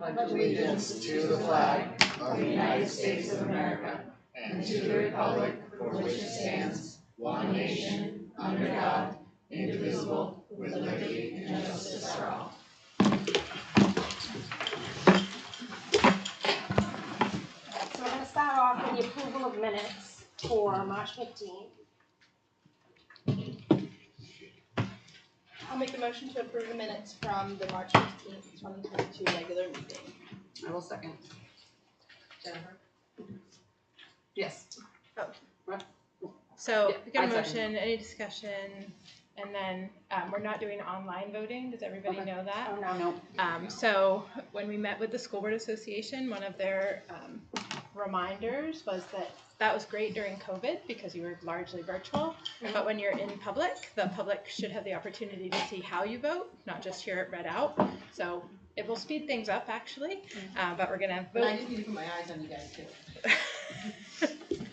pledge allegiance to the flag of the United States of America and to the republic for which it stands, one nation, under God, indivisible, with liberty and justice for all. So we're going to start off with the approval of minutes for March 15th. I'll make a motion to approve the minutes from the March 15th, 2022 regular meeting. I will second. Jennifer? Yes. So Yeah, we got a I second. motion, any discussion, and then we're not doing online voting. Does everybody Okay. know that? Oh, no. So when we met with the School Board Association, one of their reminders was that was great during COVID because you were largely virtual, but when you're in public, the public should have the opportunity to see how you vote, not just hear it read out. So it will speed things up actually, but we're gonna But I vote, just need to put my eyes on you guys too.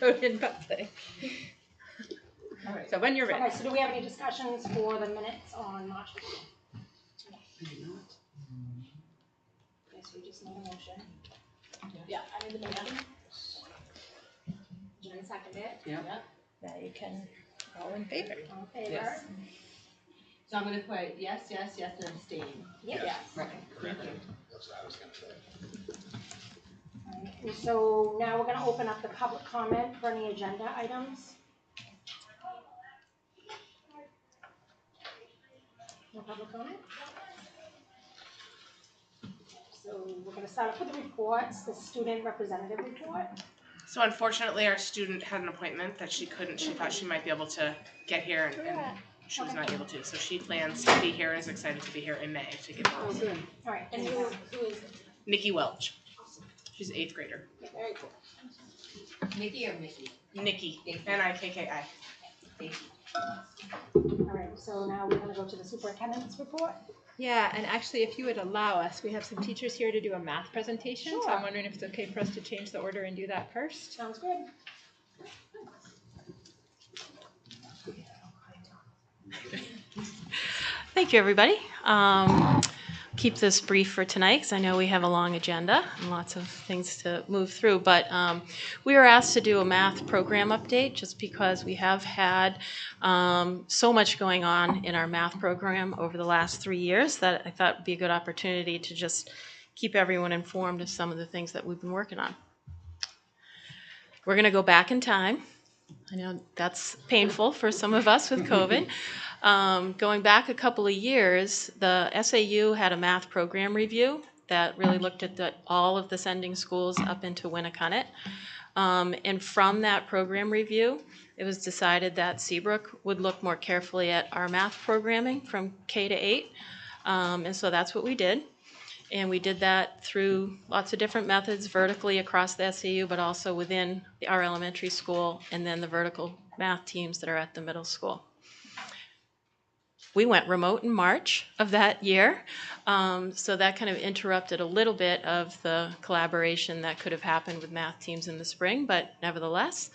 vote in public. All right. So when you're ready. Okay, so do we have any discussions for the minutes on March 15th? Yes, we just need a motion. Yeah, I made the motion. Jen seconded it. Yeah. Now you can all in favor. All in favor? Yes. So I'm gonna put yes, yes, yes, and abstain. Yep. Yes. Right. Thank you. That's what I was going to say. Alright, and so now we're going to open up the public comment for any agenda items. No public comment? So we're going to start off with the reports, the student representative report. So unfortunately, our student had an appointment that she couldn't. She thought she might be able to get here, and she was not able to. So she plans to be here and is excited to be here in May to give Oh, birth. good. Alright, and who is it? Nikki Welch. She's an 8th grader. Yeah, very cool. Nikki or Mickey? Nikki. N-I-K-K-I. Alright, so now we're going to go to the superintendent's report. Yeah, and actually, if you would allow us, we have some teachers here to do a math presentation. So Sure. I'm wondering if it's okay for us to change the order and do that first. Sounds good. Thank you, everybody. Keep this brief for tonight because I know we have a long agenda and lots of things to move through. But we were asked to do a math program update just because we have had so much going on in our math program over the last 3 years that I thought would be a good opportunity to just keep everyone informed of some of the things that we've been working on. We're going to go back in time. I know that's painful for some of us with COVID. Going back a couple of years, the SAU had a math program review that really looked at all of the sending schools up into Winnicott. And from that program review, it was decided that Seabrook would look more carefully at our math programming from K to 8. And so that's what we did. And we did that through lots of different methods, vertically across the SAU, but also within our elementary school, and then the vertical math teams that are at the middle school. We went remote in March of that year, so that kind of interrupted a little bit of the collaboration that could have happened with math teams in the spring, but nevertheless,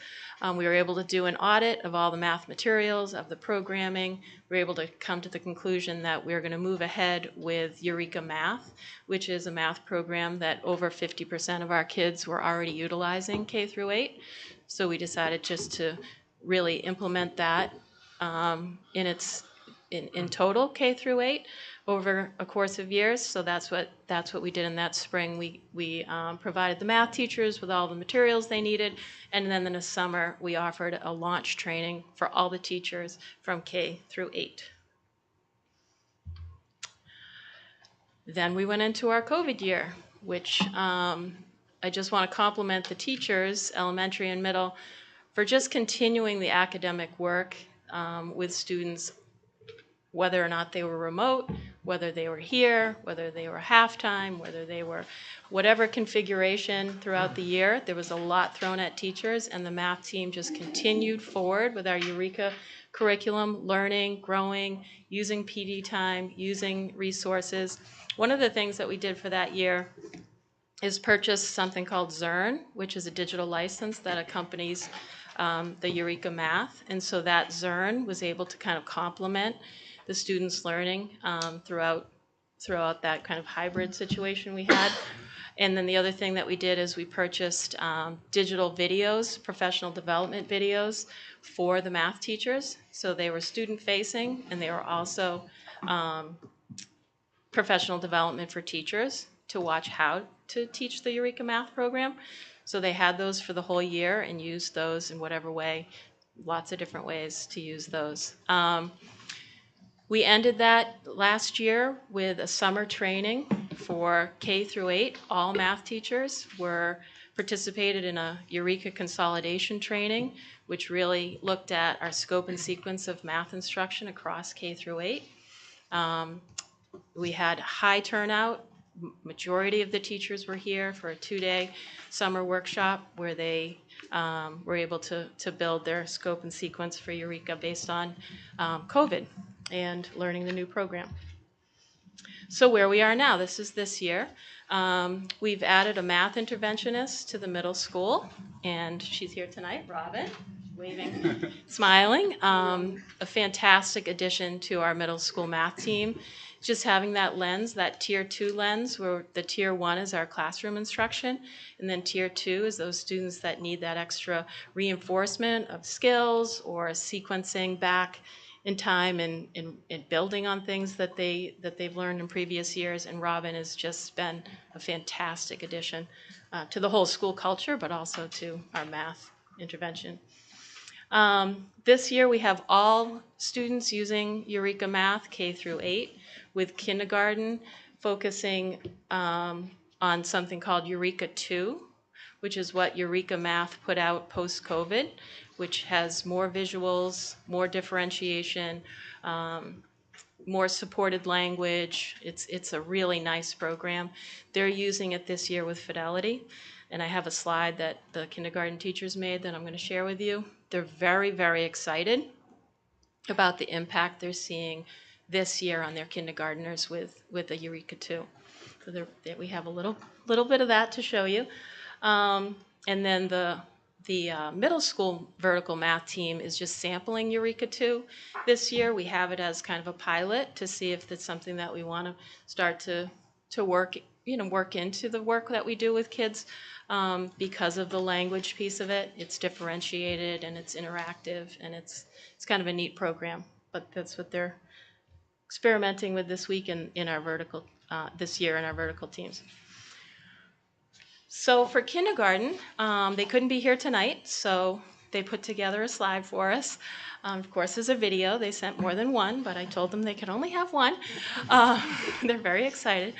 we were able to do an audit of all the math materials, of the programming. We were able to come to the conclusion that we were going to move ahead with Eureka Math, which is a math program that over 50% of our kids were already utilizing K through 8. So we decided just to really implement that in total K through 8 over a course of years. So that's what we did in that spring. We provided the math teachers with all the materials they needed, and then in the summer we offered a launch training for all the teachers from K through 8. Then we went into our COVID year, which I just want to compliment the teachers, elementary and middle, for just continuing the academic work with students, whether or not they were remote, whether they were here, whether they were half-time, whether they were whatever configuration throughout the year. There was a lot thrown at teachers, and the math team just continued forward with our Eureka curriculum, learning, growing, using PD time, using resources. One of the things that we did for that year is purchase something called Zern, which is a digital license that accompanies the Eureka Math. And so that Zern was able to kind of complement the students' learning throughout throughout that kind of hybrid situation we had. And then the other thing that we did is we purchased digital videos, professional development videos for the math teachers. So they were student facing and they were also professional development for teachers to watch how to teach the Eureka Math program. So they had those for the whole year and used those in whatever way, lots of different ways to use those. We ended that last year with a summer training for K through 8. All math teachers participated in a Eureka consolidation training, which really looked at our scope and sequence of math instruction across K through 8. We had high turnout. Majority of the teachers were here for a 2-day summer workshop where they were able to build their scope and sequence for Eureka based on COVID and learning the new program. So where we are now, this is this year. We've added a math interventionist to the middle school, and she's here tonight, Robin, waving, smiling. A fantastic addition to our middle school math team. Just having that lens, that tier 2 lens, where the tier 1 is our classroom instruction, and then tier 2 is those students that need that extra reinforcement of skills or sequencing back in time and building on things that they've learned in previous years. And Robin has just been a fantastic addition to the whole school culture, but also to our math intervention. This year we have all students using Eureka Math K through 8, with kindergarten focusing on something called Eureka 2, which is what Eureka Math put out post-COVID, which has more visuals, more differentiation, more supported language. It's a really nice program. They're using it this year with Fidelity, and I have a slide that the kindergarten teachers made that I'm going to share with you. They're very, very excited about the impact they're seeing this year on their kindergartners with the Eureka 2. So we have a little bit of that to show you. And then the middle school vertical math team is just sampling Eureka 2 this year. We have it as kind of a pilot to see if it's something that we want to start to work into the work that we do with kids, because of the language piece of it. It's differentiated and it's interactive, and it's kind of a neat program. But that's what they're experimenting with this week in our vertical this year in our vertical teams. So for kindergarten, they couldn't be here tonight, so they put together a slide for us. Of course, there's a video. They sent more than one, but I told them they could only have one. They're very excited.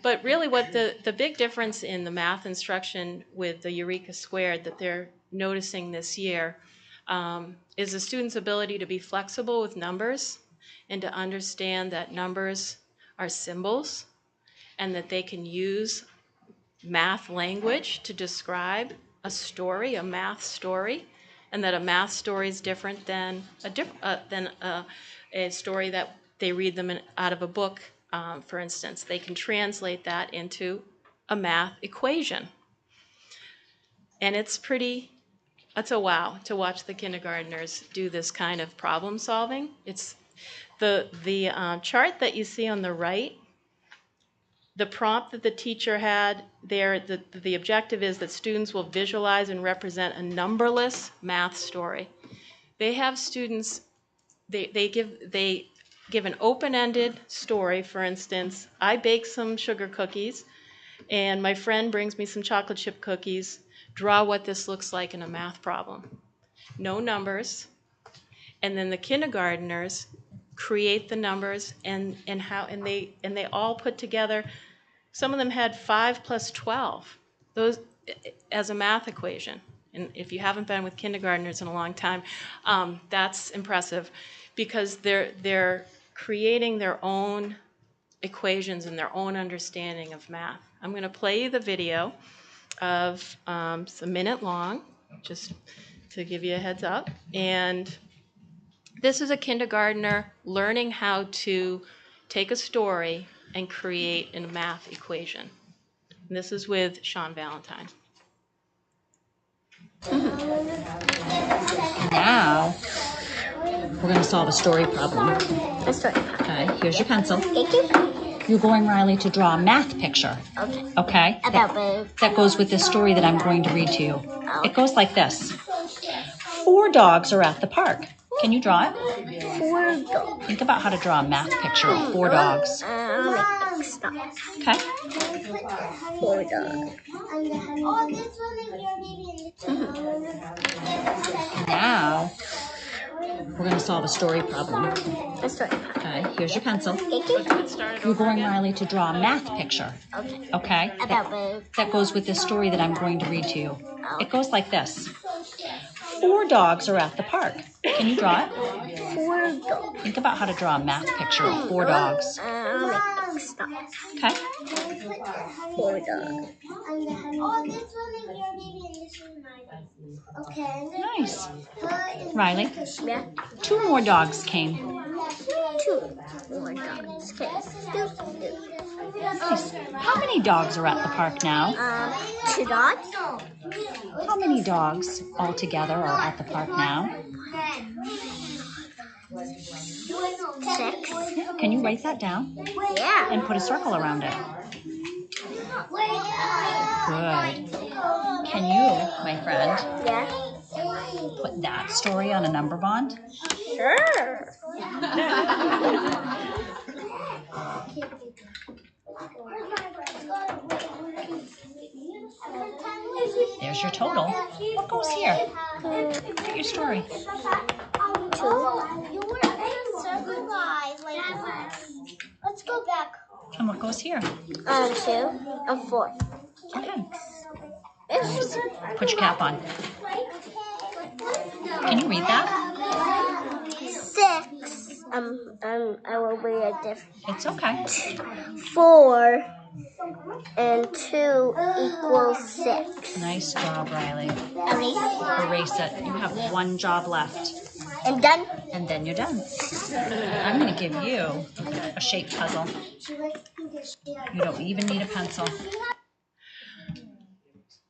But really what the big difference in the math instruction with the Eureka Squared that they're noticing this year is the student's ability to be flexible with numbers and to understand that numbers are symbols and that they can use math language to describe a story, a math story, and that a math story is different than a story that they read them out of a book. For instance, they can translate that into a math equation. And it's a wow to watch the kindergartners do this kind of problem solving. It's the chart that you see on the right. The prompt that the teacher had there, the objective is that students will visualize and represent a numberless math story. They have students, they give an open-ended story. For instance, I bake some sugar cookies and my friend brings me some chocolate chip cookies. Draw what this looks like in a math problem. No numbers. And then the kindergartners create the numbers and they all put together. Some of them had 5 plus 12, those as a math equation. And if you haven't been with kindergartners in a long time, that's impressive, because they're creating their own equations and their own understanding of math. I'm going to play you the video of it's a minute long, just to give you a heads up. And this is a kindergartner learning how to take a story and create a math equation. And this is with Sean Valentine. Now, we're going to solve a story problem. A story. Okay, here's your pencil. Thank you. You're going, Riley, to draw a math picture. Okay. Okay? About birds. That goes with the story that I'm going to read to you. It goes like this. 4 dogs are at the park. Can you draw it? 4 dogs. Think about how to draw a math picture of 4 dogs. I'll make big stuff. Okay? 4 dogs. Now, we're going to solve a story problem. Let's start. Okay, here's your pencil. Let's start it You're over going, again. Riley, to draw a math picture. Okay. Okay? About birds. That goes with the story that I'm going to read to you. It goes like this. 4 dogs are at the park. Can you draw it? 4 dogs. Think about how to draw a math picture of 4 dogs. I'll make big stuff. Okay? 4 dogs. Nice. Riley, Yeah. 2 more dogs came. 2 more dogs. Okay. Nice. How many dogs are at the park now? 2 dogs. How many dogs altogether are at the park now? 6. Can you write that down Yeah. and put a circle around it? Good. Can you, my friend, Yeah. put that story on a number bond? Sure. There's your total. What goes here? Look at your story. 2. Let's go back. And what goes here? 2 and 4. Okay. Nice. Put your cap on. Can you read that? 6. I will read a different. It's okay. 4 and 2 equals 6. Nice job, Riley. Erase. Erase it. You have 1 job left. I'm done. And then you're done. I'm going to give you a shape puzzle. You don't even need a pencil.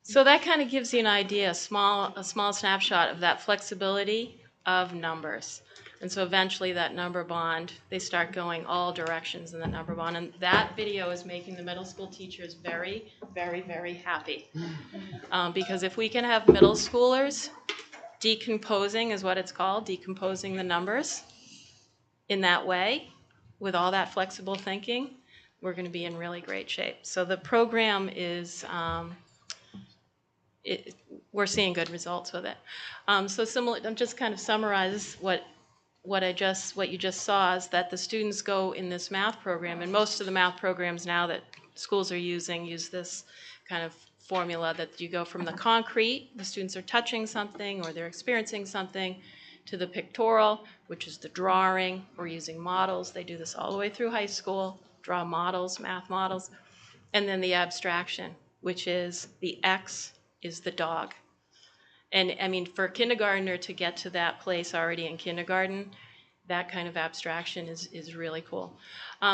So that kind of gives you an idea, a small snapshot of that flexibility of numbers. And so eventually that number bond, they start going all directions in the number bond. And that video is making the middle school teachers very, very, very happy. Because if we can have middle schoolers decomposing, is what it's called, decomposing the numbers in that way, with all that flexible thinking, we're going to be in really great shape. So the program is, we're seeing good results with it. So similar, I'm just kind of summarize what you just saw is that the students go in this math program, and most of the math programs now that schools are using use this kind of formula that you go from the concrete, the students are touching something or they're experiencing something, to the pictorial, which is the drawing. We're using models. They do this all the way through high school, draw models, math models, and then the abstraction, which is the X is the dog. And I mean, for a kindergartner to get to that place already in kindergarten, that kind of abstraction is really cool.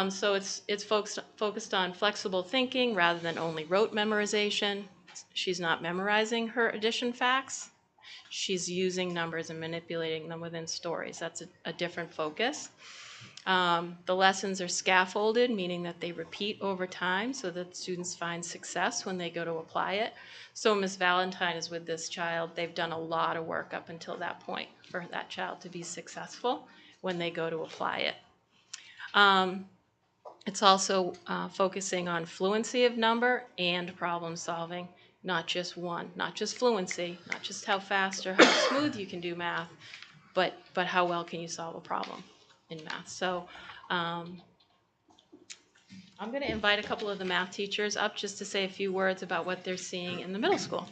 So it's focused on flexible thinking rather than only rote memorization. She's not memorizing her addition facts. She's using numbers and manipulating them within stories. That's a different focus. The lessons are scaffolded, meaning that they repeat over time so that students find success when they go to apply it. So Ms. Valentine is with this child. They've done a lot of work up until that point for that child to be successful when they go to apply it. It's also focusing on fluency of number and problem solving, not just one, not just fluency, not just how fast or how smooth you can do math, but how well can you solve a problem in math. So I'm going to invite a couple of the math teachers up just to say a few words about what they're seeing in the middle school.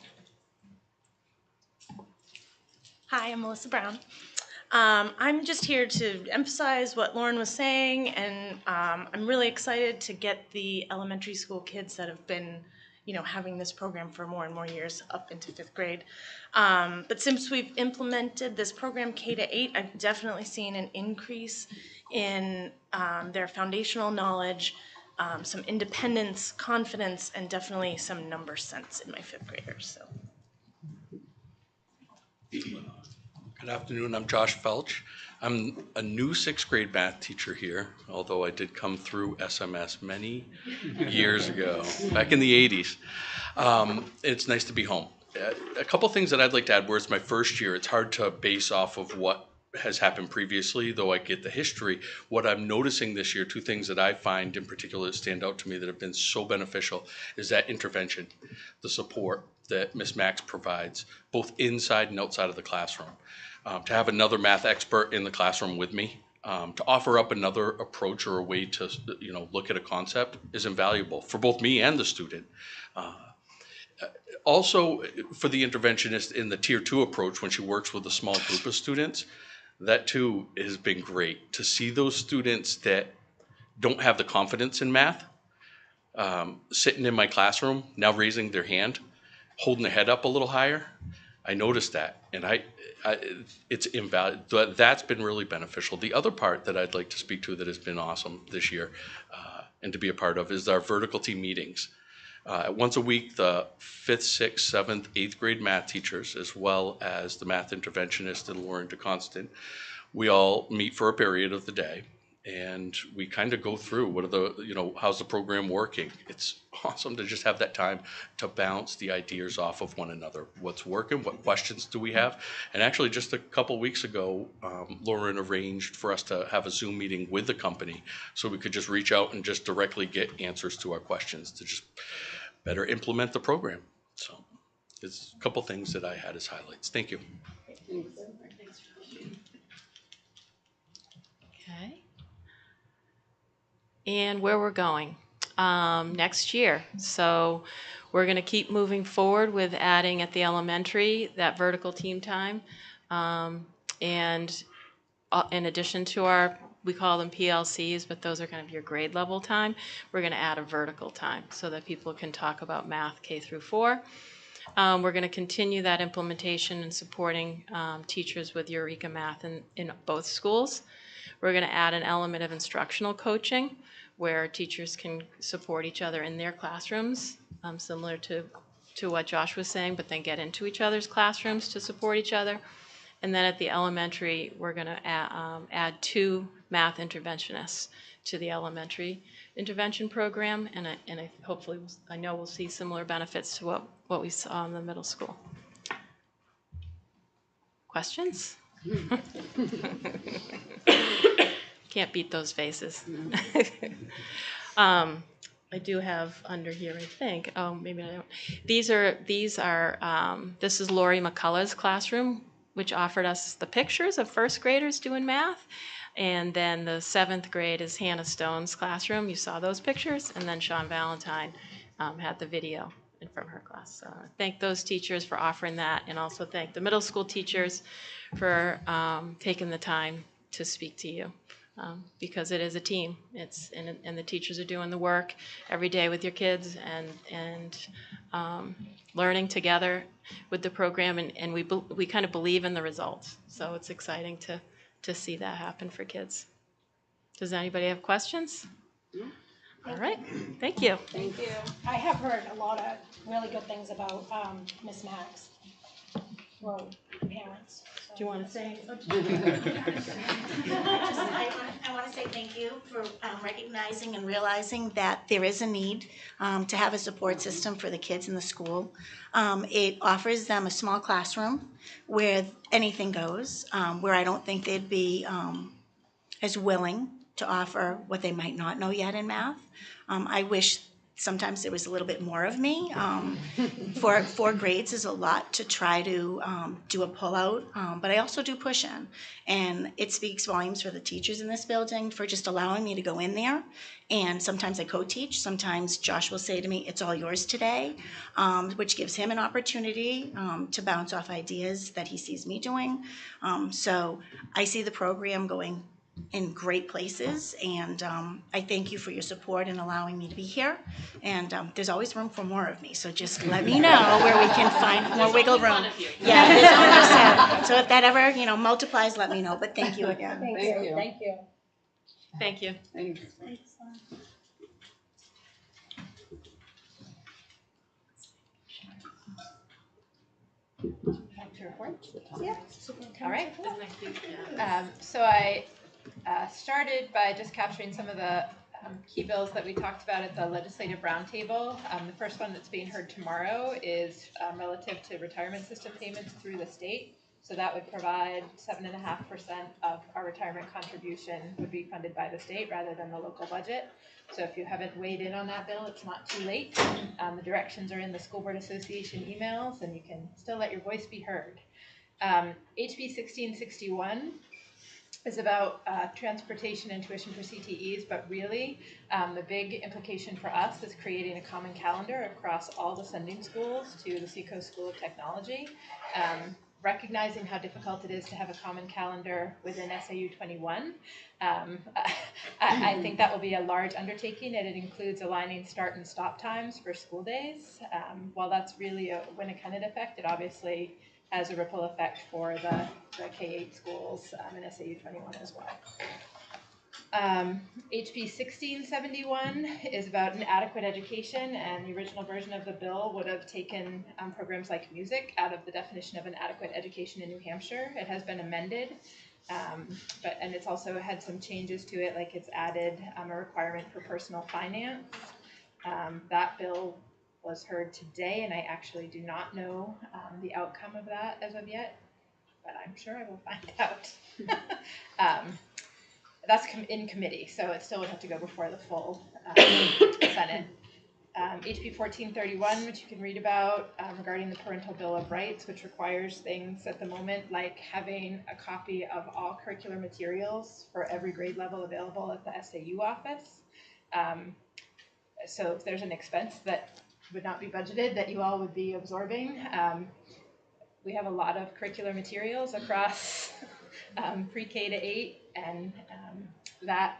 Hi, I'm Melissa Brown. I'm just here to emphasize what Lauren was saying, and I'm really excited to get the elementary school kids that have been, having this program for more and more years up into 5th grade. But since we've implemented this program K-8, I've definitely seen an increase in their foundational knowledge, some independence, confidence, and definitely some number sense in my 5th graders. So. Good afternoon, I'm Josh Felch. I'm a new sixth grade math teacher here, although I did come through SMS many years ago, back in the 80s. It's nice to be home. A couple things that I'd like to add, where it's my first year, it's hard to base off of what has happened previously, though I get the history. What I'm noticing this year, two things that I find in particular that stand out to me that have been so beneficial is that intervention, the support that Miss Max provides, both inside and outside of the classroom. To have another math expert in the classroom with me, to offer up another approach or a way to look at a concept is invaluable for both me and the student. Also, for the interventionist in the tier 2 approach, when she works with a small group of students, that too has been great. To see those students that don't have the confidence in math, sitting in my classroom, now raising their hand, holding their head up a little higher, I noticed that, and it's invaluable. That's been really beneficial. The other part that I'd like to speak to that has been awesome this year, and to be a part of, is our vertical team meetings. Once a week, the 5th, 6th, 7th, 8th grade math teachers, as well as the math interventionist and Lauren DeConstant, we all meet for a period of the day, and we kind of go through what are the, how's the program working. It's awesome to just have that time to bounce the ideas off of one another. What's working? What questions do we have? And actually, just a couple weeks ago, Lauren arranged for us to have a Zoom meeting with the company so we could just reach out and just directly get answers to our questions to just better implement the program. So it's a couple things that I had as highlights. Thank you. Okay. And where we're going next year. So we're going to keep moving forward with adding at the elementary that vertical team time. And in addition to our, we call them PLCs, but those are kind of your grade level time, we're going to add a vertical time so that people can talk about math K through 4. We're going to continue that implementation and supporting teachers with Eureka Math in both schools. We're going to add an element of instructional coaching where teachers can support each other in their classrooms, similar to what Josh was saying, but then get into each other's classrooms to support each other. And then at the elementary, we're going to add 2 math interventionists to the elementary intervention program, and I hopefully, I know we'll see similar benefits to what we saw in the middle school. Questions? Can't beat those faces. I do have under here, I think. Oh, maybe I don't. These are. This is Lori McCullough's classroom, which offered us the pictures of first graders doing math. And then the 7th grade is Hannah Stone's classroom. You saw those pictures. And then Sean Valentine had the video from her class. So thank those teachers for offering that, and also thank the middle school teachers for taking the time to speak to you. Because it is a team. And the teachers are doing the work every day with your kids and learning together with the program, and we kind of believe in the results. So it's exciting to see that happen for kids. Does anybody have questions? All right, thank you. Thank you. I have heard a lot of really good things about Miss Max. Well, parents. So. Do you want to say? I want to say thank you for recognizing and realizing that there is a need to have a support system for the kids in the school. It offers them a small classroom where anything goes, where I don't think they'd be as willing to offer what they might not know yet in math. I wish sometimes there was a little bit more of me. 4 grades is a lot to try to do a pull-out, but I also do push in. And it speaks volumes for the teachers in this building for just allowing me to go in there. And sometimes I co-teach. Sometimes Josh will say to me, it's all yours today, which gives him an opportunity to bounce off ideas that he sees me doing. So I see the program going in great places, and I thank you for your support and allowing me to be here. And there's always room for more of me, so just let me know where we can find more wiggle room. Yeah, there's so if that ever multiplies, let me know. But thank you again. Thank you. Thank you. Thank you. Thanks. to report? Yeah. All right. So I started by just capturing some of the key bills that we talked about at the legislative roundtable. The first one that's being heard tomorrow is relative to retirement system payments through the state. So that would provide 7.5% of our retirement contribution would be funded by the state rather than the local budget. So if you haven't weighed in on that bill, it's not too late. The directions are in the School Board Association emails, and you can still let your voice be heard. HB 1661 is about transportation and tuition for CTEs, but really the big implication for us is creating a common calendar across all the sending schools to the Seacoast School of Technology. Recognizing how difficult it is to have a common calendar within SAU 21. I think that will be a large undertaking, and it includes aligning start and stop times for school days. While that's really a Winnicott effect, it obviously has a ripple effect for the K-8 schools in SAU 21 as well. HB 1671 is about an adequate education, and the original version of the bill would have taken programs like music out of the definition of an adequate education in New Hampshire. It has been amended, and it's also had some changes to it, like it's added a requirement for personal finance. That bill was heard today, and I actually do not know the outcome of that as of yet, but I'm sure I will find out. That's in committee, so it still would have to go before the full Senate. HB 1431, which you can read about regarding the Parental Bill of Rights, which requires things at the moment like having a copy of all curricular materials for every grade level available at the SAU office. So if there's an expense that would not be budgeted that you all would be absorbing, we have a lot of curricular materials across pre-K to 8, and that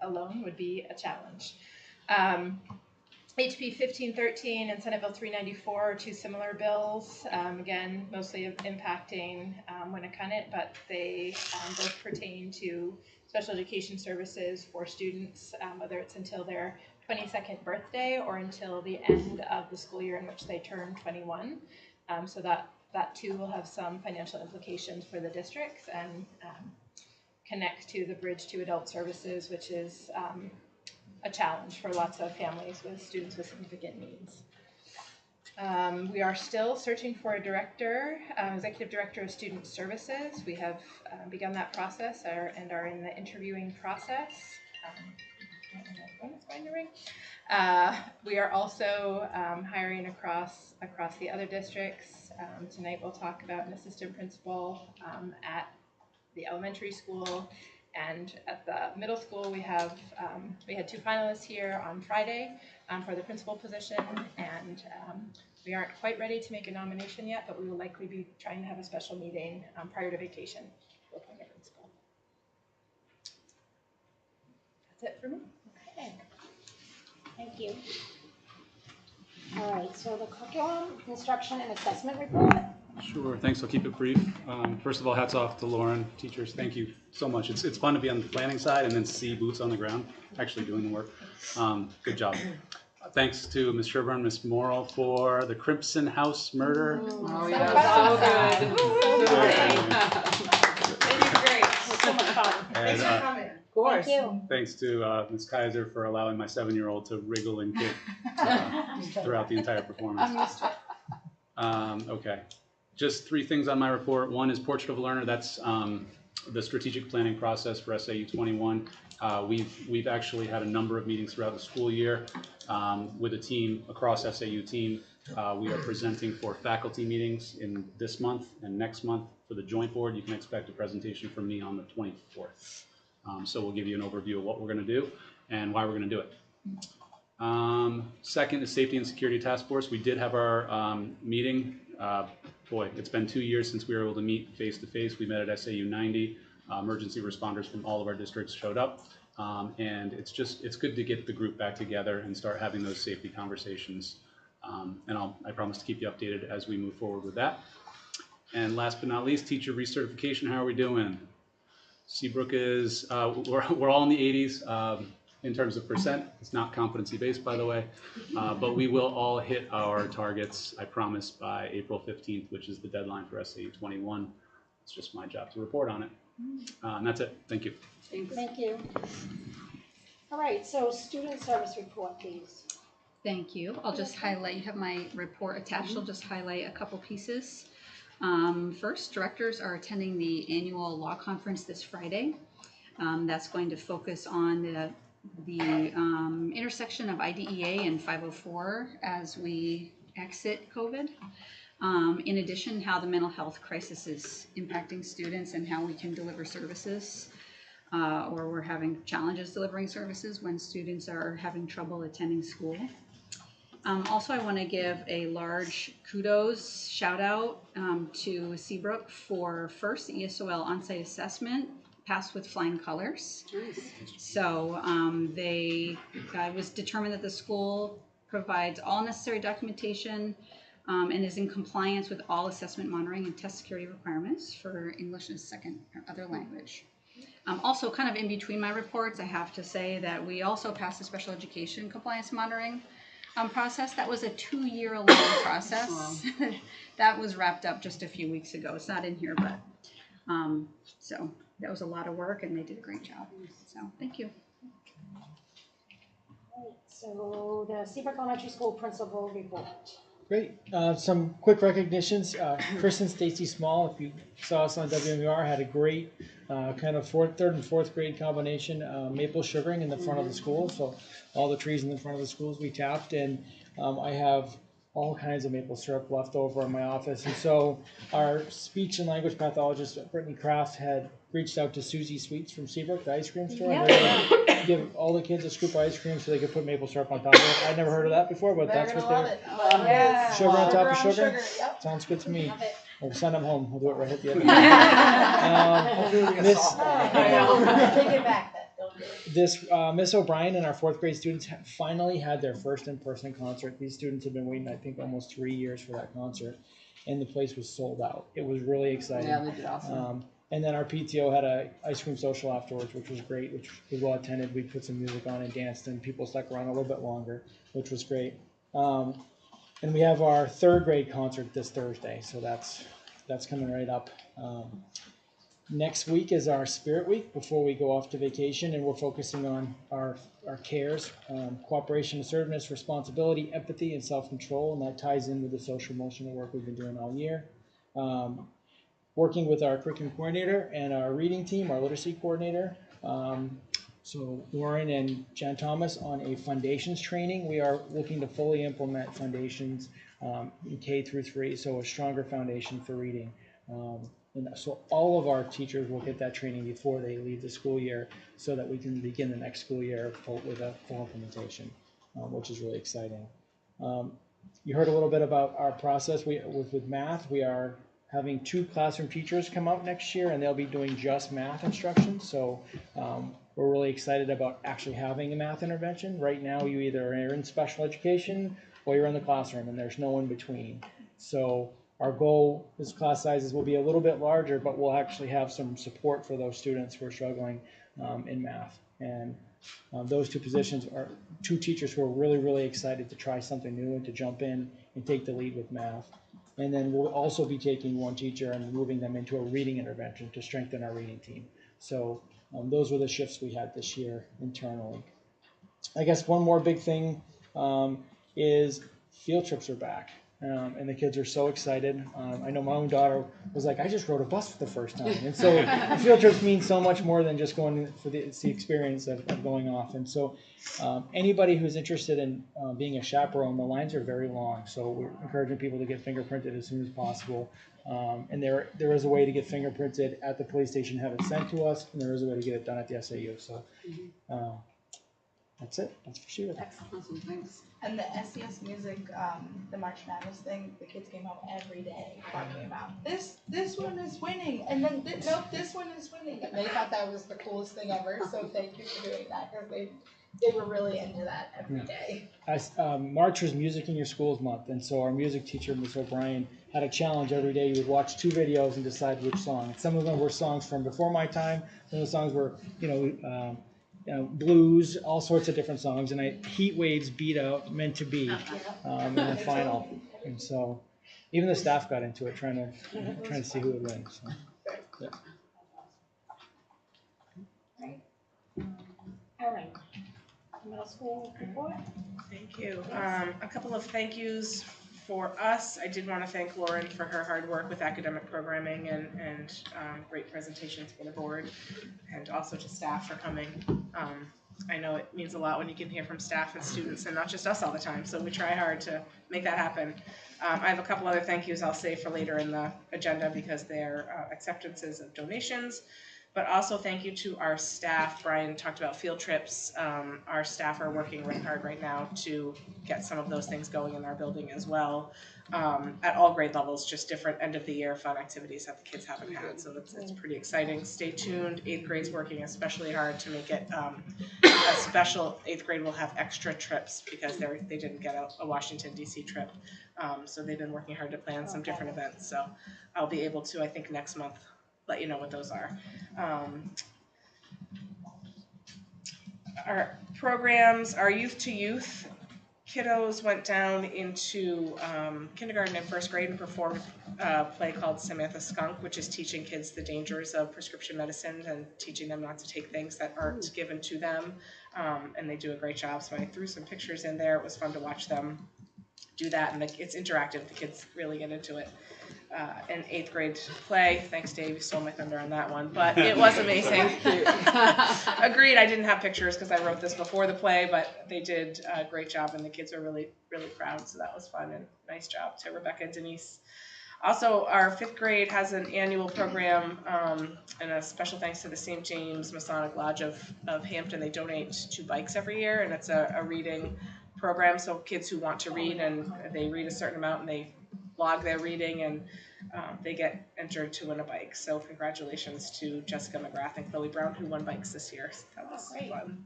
alone would be a challenge. HB 1513 and Senate Bill 394 are two similar bills, again, mostly impacting Winnicott, but they both pertain to special education services for students, whether it's until their 22nd birthday or until the end of the school year in which they turn 21. So that too will have some financial implications for the districts and connect to the Bridge to Adult Services, which is a challenge for lots of families with students with significant needs. We are still searching for a director, executive director of student services. We have begun that process and are in the interviewing process. My phone is going to ring. We are also hiring across the other districts. Tonight we'll talk about an assistant principal at the elementary school, and at the middle school we had 2 finalists here on Friday for the principal position, and we aren't quite ready to make a nomination yet, but we will likely be trying to have a special meeting prior to vacation to appoint a principal. That's it for me. Okay. Thank you. All right, so the curriculum, instruction, and assessment report. Sure, thanks. I'll keep it brief. First of all, hats off to Lauren, teachers. Thank you so much. It's fun to be on the planning side and then see boots on the ground actually doing the work. Good job. Thanks to Ms. Sherburne, Ms. Morrill for the Crimson House murder. Oh, yeah, so good. They did great. It was so much fun. And, Thanks for coming. Of course. Thank you. thanks to Ms. Kaiser for allowing my 7-year-old to wriggle and kick throughout the entire performance. I'm used to it. Okay. Just 3 things on my report. One is Portrait of a Learner. That's the strategic planning process for SAU 21. We've actually had a number of meetings throughout the school year with a team across SAU team. We are presenting for faculty meetings in this month and next month. For the joint board, you can expect a presentation from me on the 24th. So we'll give you an overview of what we're going to do and why we're going to do it. Second is Safety and Security Task Force. We did have our meeting. Boy, it's been 2 years since we were able to meet face to face. We met at SAU 90. Emergency responders from all of our districts showed up. And it's good to get the group back together and start having those safety conversations. And I promise to keep you updated as we move forward with that. And last but not least, teacher recertification. How are we doing? Seabrook is, we're all in the 80s. in terms of percent. It's not competency-based, by the way, but we will all hit our targets, I promise, by April 15th, which is the deadline for SAU 21. It's just my job to report on it. And that's it. Thank you. Thank you. All right, so student service report, please. Thank you. I'll just highlight, you have my report attached, I'll just highlight a couple pieces. First, directors are attending the annual law conference this Friday. That's going to focus on the intersection of IDEA and 504 as we exit COVID. In addition, how the mental health crisis is impacting students and how we can deliver services, or we're having challenges delivering services when students are having trouble attending school. Also, I want to give a large kudos shout out to Seabrook for first the ESOL on-site assessment passed with flying colors. Nice. So it was determined that the school provides all necessary documentation and is in compliance with all assessment monitoring and test security requirements for English as a second or other language. Also, kind of in between my reports, I have to say that we also passed the special education compliance monitoring process. That was a 2-year-long process. That was wrapped up just a few weeks ago. It's not in here, but so that was a lot of work, and they did a great job. So thank you. All right, so the Seabrook Elementary School principal report. Great. Some quick recognitions. Chris and Stacy Small, if you saw us on WMUR, had a great kind of third and fourth grade combination maple sugaring in the front of the school. So all the trees in the front of the schools we tapped, and I have all kinds of maple syrup left over in my office. And so our speech and language pathologist, Brittany Kraft, had reached out to Susie Sweets from Seabrook, the ice cream store. Yeah. And give all the kids a scoop of ice cream so they could put maple syrup on top of it. I'd never heard of that before, but that's what they're... Yeah. Sugar on top of sugar? Yep. Sounds good to me. We'll send them home. We'll do it right at the end. Miss O'Brien and our fourth grade students finally had their first in-person concert. These students have been waiting, I think, almost 3 years for that concert, and the place was sold out. It was really exciting. Yeah, they did awesome. And then our PTO had a ice cream social afterwards, which was great, which was well attended. We put some music on and danced, and people stuck around a little bit longer, which was great. And we have our third grade concert this Thursday, so that's coming right up. Next week is our Spirit Week before we go off to vacation, and we're focusing on our cares, cooperation, assertiveness, responsibility, empathy, and self-control, and that ties in with the social emotional work we've been doing all year. Working with our curriculum coordinator and our reading team, our literacy coordinator. So Lauren and Jan Thomas on a foundations training. We are looking to fully implement foundations in K through 3, so a stronger foundation for reading. And so all of our teachers will get that training before they leave the school year so that we can begin the next school year with a full implementation, which is really exciting. You heard a little bit about our process with math. We are having 2 classroom teachers come out next year, and they'll be doing just math instruction. So we're really excited about actually having a math intervention. Right now, you either are in special education or you're in the classroom, and there's no in between. So our goal is class sizes will be a little bit larger, but we'll actually have some support for those students who are struggling in math. And those 2 positions are 2 teachers who are really, really excited to try something new and to jump in and take the lead with math. And then we'll also be taking 1 teacher and moving them into a reading intervention to strengthen our reading team. So those were the shifts we had this year internally. I guess one more big thing is field trips are back. And the kids are so excited. I know my own daughter was like, I just rode a bus for the first time. And so the field trips mean so much more than just going for the experience of going off. And so anybody who's interested in being a chaperone, the lines are very long. So we're encouraging people to get fingerprinted as soon as possible. And there is a way to get fingerprinted at the police station, have it sent to us, and there is a way to get it done at the SAU. So that's it. That's for sure. Awesome, thanks. And the SES music, the March Madness thing, the kids came home every day talking about this one is winning, and then nope, this one is winning. And they thought that was the coolest thing ever. So thank you for doing that, because they were really into that every day. March was Music in Your Schools Month, and so our music teacher, Ms. O'Brien, had a challenge every day. You would watch 2 videos and decide which song. Some of them were songs from before my time. Some of the songs were, blues, all sorts of different songs, and Heat Waves beat out Meant to Be in the final. And so even the staff got into it, trying to see who would win. So, yeah. All right. Middle school report. Thank you. A couple of thank yous for us. I did want to thank Lauren for her hard work with academic programming and great presentations for the board, and also to staff for coming. I know it means a lot when you can hear from staff and students and not just us all the time, so we try hard to make that happen. I have a couple other thank yous I'll save for later in the agenda because they're acceptances of donations. But also thank you to our staff. Brian talked about field trips. Our staff are working really hard right now to get some of those things going in our building as well. At all grade levels, just different end of the year fun activities that the kids haven't had. So it's pretty exciting. Stay tuned. 8th grade's working especially hard to make it a special. 8th grade will have extra trips because they didn't get a Washington DC trip. So they've been working hard to plan some different events. So I'll be able to, I think next month, let you know what those are. Our programs, our youth to youth kiddos went down into kindergarten and 1st grade and performed a play called Samantha Skunk, which is teaching kids the dangers of prescription medicine and teaching them not to take things that aren't given to them. And they do a great job. So I threw some pictures in there. It was fun to watch them do that, and it's interactive. The kids really get into it. An 8th grade play. Thanks, Dave. You stole my thunder on that one, but it was amazing. Agreed. I didn't have pictures because I wrote this before the play, but they did a great job, and the kids are really, really proud. So that was fun, and nice job to Rebecca and Denise. Also, our 5th grade has an annual program, and a special thanks to the St. James Masonic Lodge of Hampton. They donate 2 bikes every year, and it's a reading program. So kids who want to read, and they read a certain amount, and they log their reading, and they get entered to win a bike. So congratulations to Jessica McGrath and Chloe Brown, who won bikes this year. So that was fun.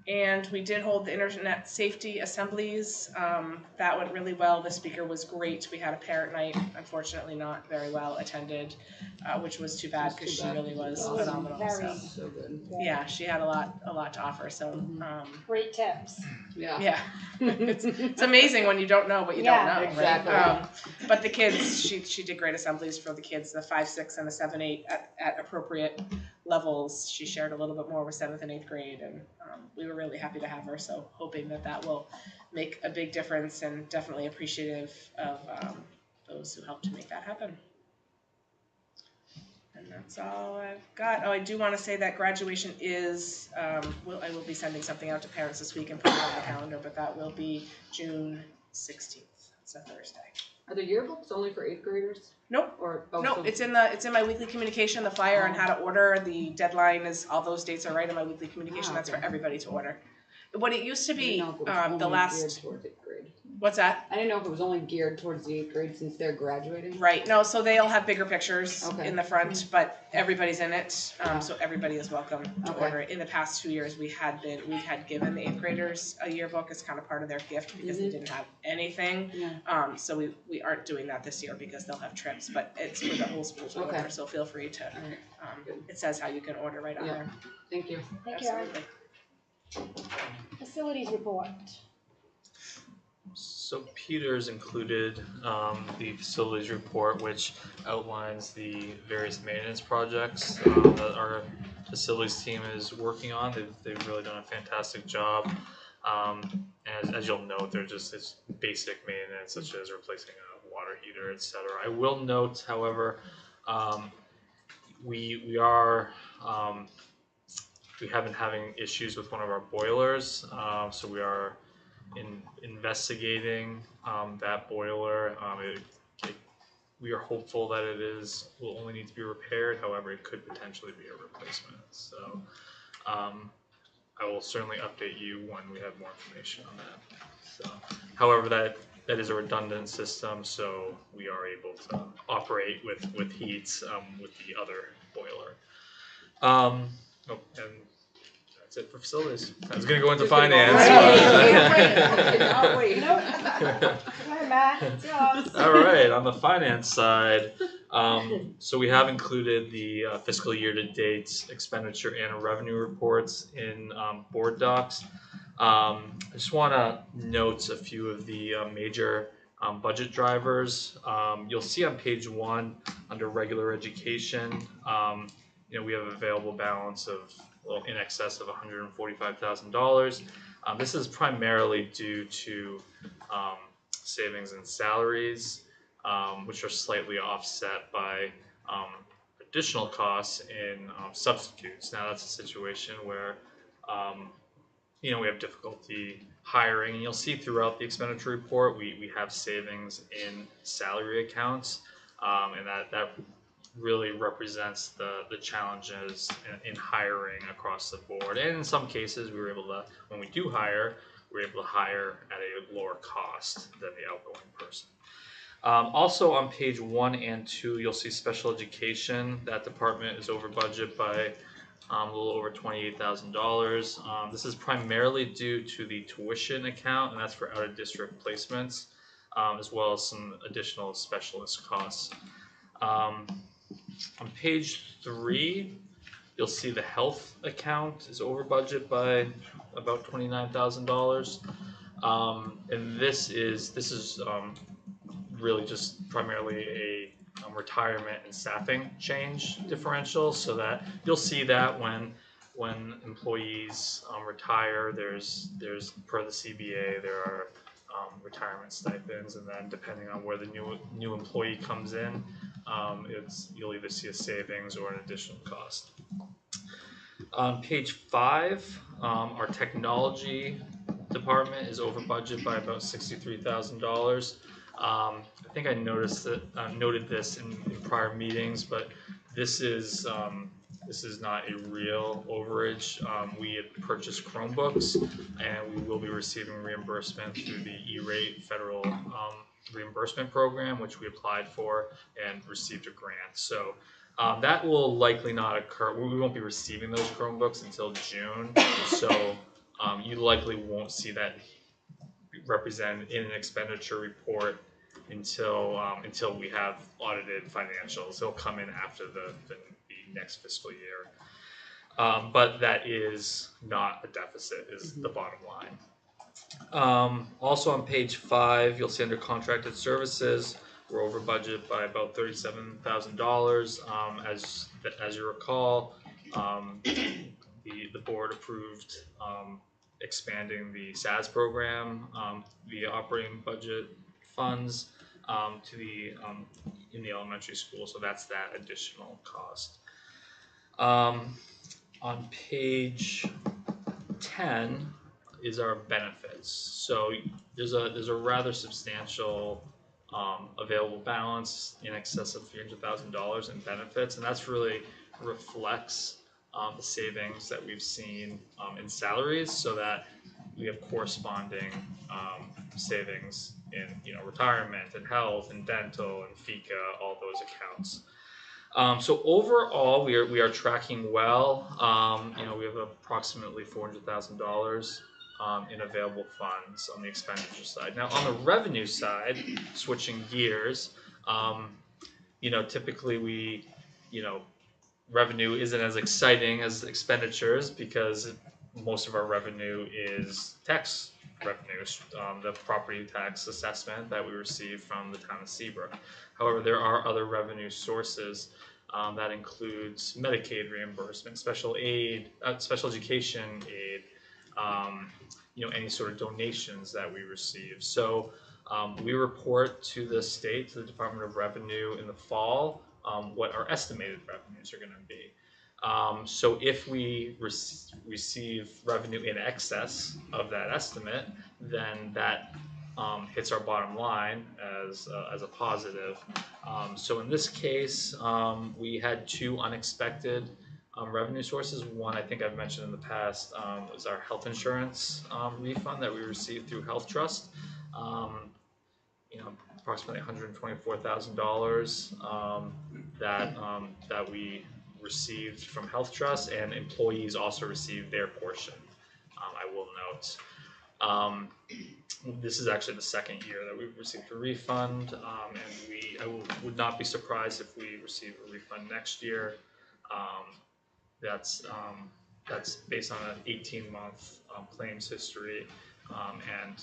And we did hold the internet safety assemblies. That went really well. The speaker was great. We had a parent night, unfortunately not very well attended, which was too bad because she really was phenomenal. So good. Yeah, she had a lot to offer. So great tips. Yeah. It's amazing when you don't know what you don't know. Exactly. Right? But the kids, she did great assemblies for the kids, the 5, 6, and the 7, 8 at appropriate levels. She shared a little bit more with 7th and 8th grade, and we were really happy to have her. So hoping that will make a big difference, and definitely appreciative of those who helped to make that happen. And that's all I've got. Oh, I do want to say that graduation is, I will be sending something out to parents this week and putting it on the calendar, but that will be June 16th. It's a Thursday. Are the yearbooks only for 8th graders? Nope. No, it's in my weekly communication, the flyer on how to order. The deadline is, all those dates are right in my weekly communication. That's for everybody to order. What it used to be, the last. What's that? I didn't know if it was only geared towards the 8th grade since they're graduating. Right. No, so they'll have bigger pictures in the front, but everybody's in it, so everybody is welcome to order it. In the past 2 years, we had given the 8th graders a yearbook as kind of part of their gift because they didn't have anything. So we aren't doing that this year because they'll have trips, but it's for the whole school to order. So feel free to. It says how you can order right on there. Thank you. Thank you. Facilities report. So Peter's included the facilities report, which outlines the various maintenance projects that our facilities team is working on. They've really done a fantastic job. As you'll note, they're just it's basic maintenance, such as replacing a water heater, etc. I will note, however, we have been having issues with one of our boilers, so we are investigating that boiler. We are hopeful that will only need to be repaired. However, it could potentially be a replacement. So I will certainly update you when we have more information on that. So, however, that is a redundant system, so we are able to operate with heat with the other boiler. And that's it for facilities. I was going to go into finance. Wait. Matt. It's yours. All right, on the finance side, so we have included the fiscal year-to-date expenditure and revenue reports in board docs. I just want to note a few of the major budget drivers. You'll see on page 1 under regular education, we have an available balance of in excess of $145,000. This is primarily due to savings in salaries, which are slightly offset by additional costs in substitutes. Now that's a situation where we have difficulty hiring, and you'll see throughout the expenditure report we have savings in salary accounts, and that really represents the challenges in hiring across the board. And in some cases, we were able to, when we do hire, we're able to hire at a lower cost than the outgoing person. Also on page 1 and 2, you'll see special education. That department is over budget by a little over $28,000. This is primarily due to the tuition account, and that's for out-of-district placements, as well as some additional specialist costs. On page 3, you'll see the health account is over budget by about $29,000, and this is really just primarily a retirement and staffing change differential. So that you'll see that when employees retire, there's per the CBA there are retirement stipends, and then depending on where the new employee comes in, you'll either see a savings or an additional cost. On page 5, our technology department is over budget by about $63,000. I think I noted this in prior meetings, but this is not a real overage. We had purchased Chromebooks, and we will be receiving reimbursement through the E-rate federal reimbursement program, which we applied for and received a grant. So that will likely not occur. We won't be receiving those Chromebooks until June, so you likely won't see that represented in an expenditure report until we have audited financials. They'll come in after the next fiscal year. But that is not a deficit, is the bottom line. Also on page 5, you'll see under contracted services, we're over budget by about $37,000. As you recall, the board approved expanding the SAS program via operating budget funds to in the elementary school, so that's that additional cost. On page 10 is our benefits. So there's a rather substantial available balance in excess of $300,000 in benefits, and that's really reflects the savings that we've seen in salaries, so that we have corresponding savings in retirement and health and dental and FICA, all those accounts. So overall, we are tracking well. We have approximately $400,000 in available funds on the expenditure side. Now on the revenue side, switching gears, typically revenue isn't as exciting as expenditures because most of our revenue is tax revenues, the property tax assessment that we receive from the town of Seabrook. However, there are other revenue sources that includes Medicaid reimbursement, special education aid, any sort of donations that we receive. So we report to the state, to the Department of Revenue in the fall, what our estimated revenues are going to be. So if we receive revenue in excess of that estimate, then that hits our bottom line as a positive. So in this case, we had 2 unexpected revenue sources. One, I think I've mentioned in the past, was our health insurance refund that we received through Health Trust. Approximately $124,000 that we received from Health Trust, and employees also received their portion, I will note. This is actually the second year that we've received a refund, and would not be surprised if we receive a refund next year. That's based on an 18-month claims history, and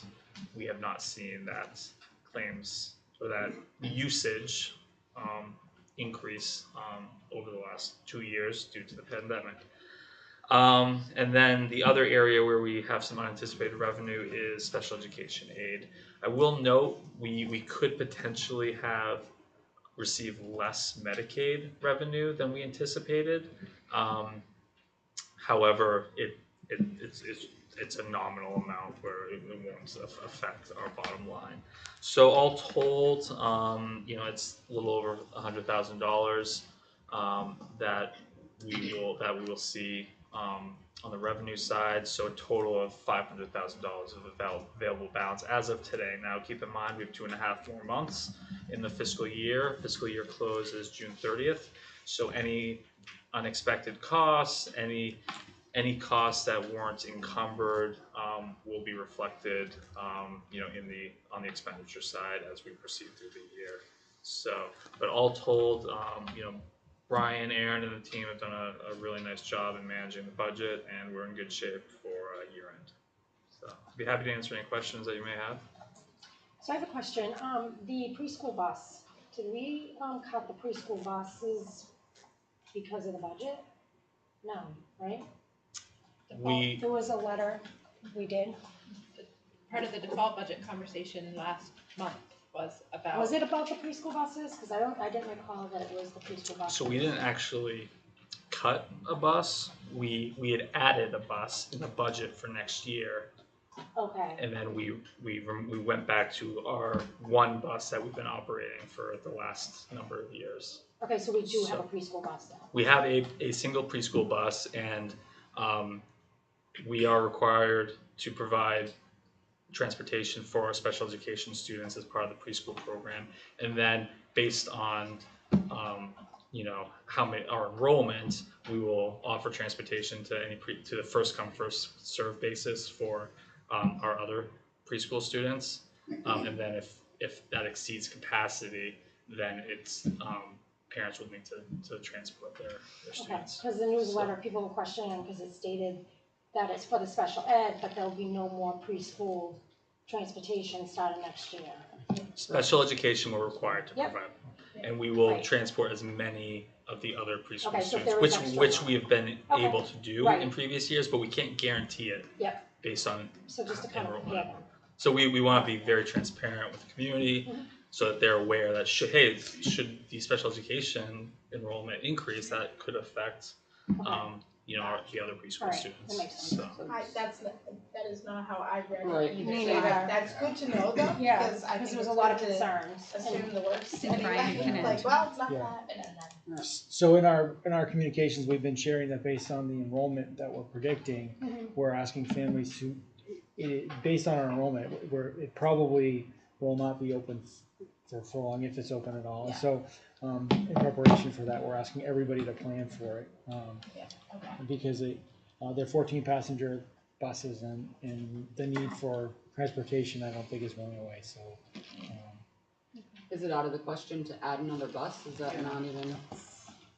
we have not seen that claims or that usage increase over the last 2 years due to the pandemic. And then the other area where we have some unanticipated revenue is special education aid. I will note we could potentially have received less Medicaid revenue than we anticipated. However, it's a nominal amount where it won't affect our bottom line. So all told, it's a little over $100,000 that we will see on the revenue side. So a total of $500,000 of available balance as of today. Now, keep in mind we have 2.5 more months in the fiscal year. Fiscal year closes June 30th. So any unexpected costs, any costs that weren't encumbered will be reflected, on the expenditure side as we proceed through the year. So, but all told, Brian, Aaron, and the team have done a really nice job in managing the budget, and we're in good shape for year end. So, I'd be happy to answer any questions that you may have. So I have a question. The preschool bus, did we cut the preschool buses because of the budget? No, right? There was a letter we did. Part of the default budget conversation last month was about. Was it about the preschool buses? Because I didn't recall that it was the preschool buses. So we didn't actually cut a bus. We had added a bus in the budget for next year. Okay. And then we went back to our one bus that we've been operating for the last number of years. Okay, so we do have a preschool bus now. We have a single preschool bus, and we are required to provide transportation for our special education students as part of the preschool program. And then based on how many our enrollment, we will offer transportation to to the first come first serve basis for our other preschool students. And then if that exceeds capacity, then it's parents will need to transport their students. Because the newsletter, people were questioning because it stated that it's for the special ed, but there'll be no more preschool transportation starting next year. Special education we're required to provide, and we will transport as many of the other preschool students, which we have been able to do in previous years, but we can't guarantee it based on enrollment. So we want to be very transparent with the community so that they're aware that should the special education enrollment increase, that could affect the other preschool students. That makes sense. That is not how I read it. Right. Either. Me So neither. that's good to know though, Yeah, because I think there was it's a lot of good to concerns. assume the worst. And Brian, you can Like, well, it's not Yeah. that, and then. So in our communications, we've been sharing that based on the enrollment that we're predicting, we're asking families to, based on our enrollment, it probably will not be open for long if it's open at all. Yeah. So in preparation for that, we're asking everybody to plan for it. Because they're 14 passenger buses, and the need for transportation, I don't think, is going away. So. Is it out of the question to add another bus? Is that not even?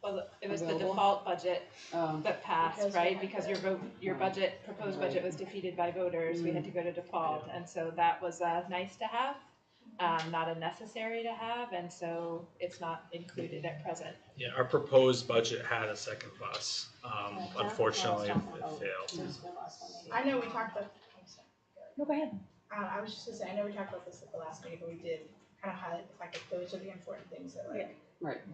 Well, it was available? the default budget that passed, right? Because your proposed budget was defeated by voters. We had to go to default, and so that was nice to have, not a necessary to have, and so it's not included at present. Yeah, our proposed budget had a second bus. Unfortunately, it failed. I know we talked about. No, go ahead. I was just gonna say, I know we talked about this at the last meeting, but we did kind of highlight the fact that those are the important things that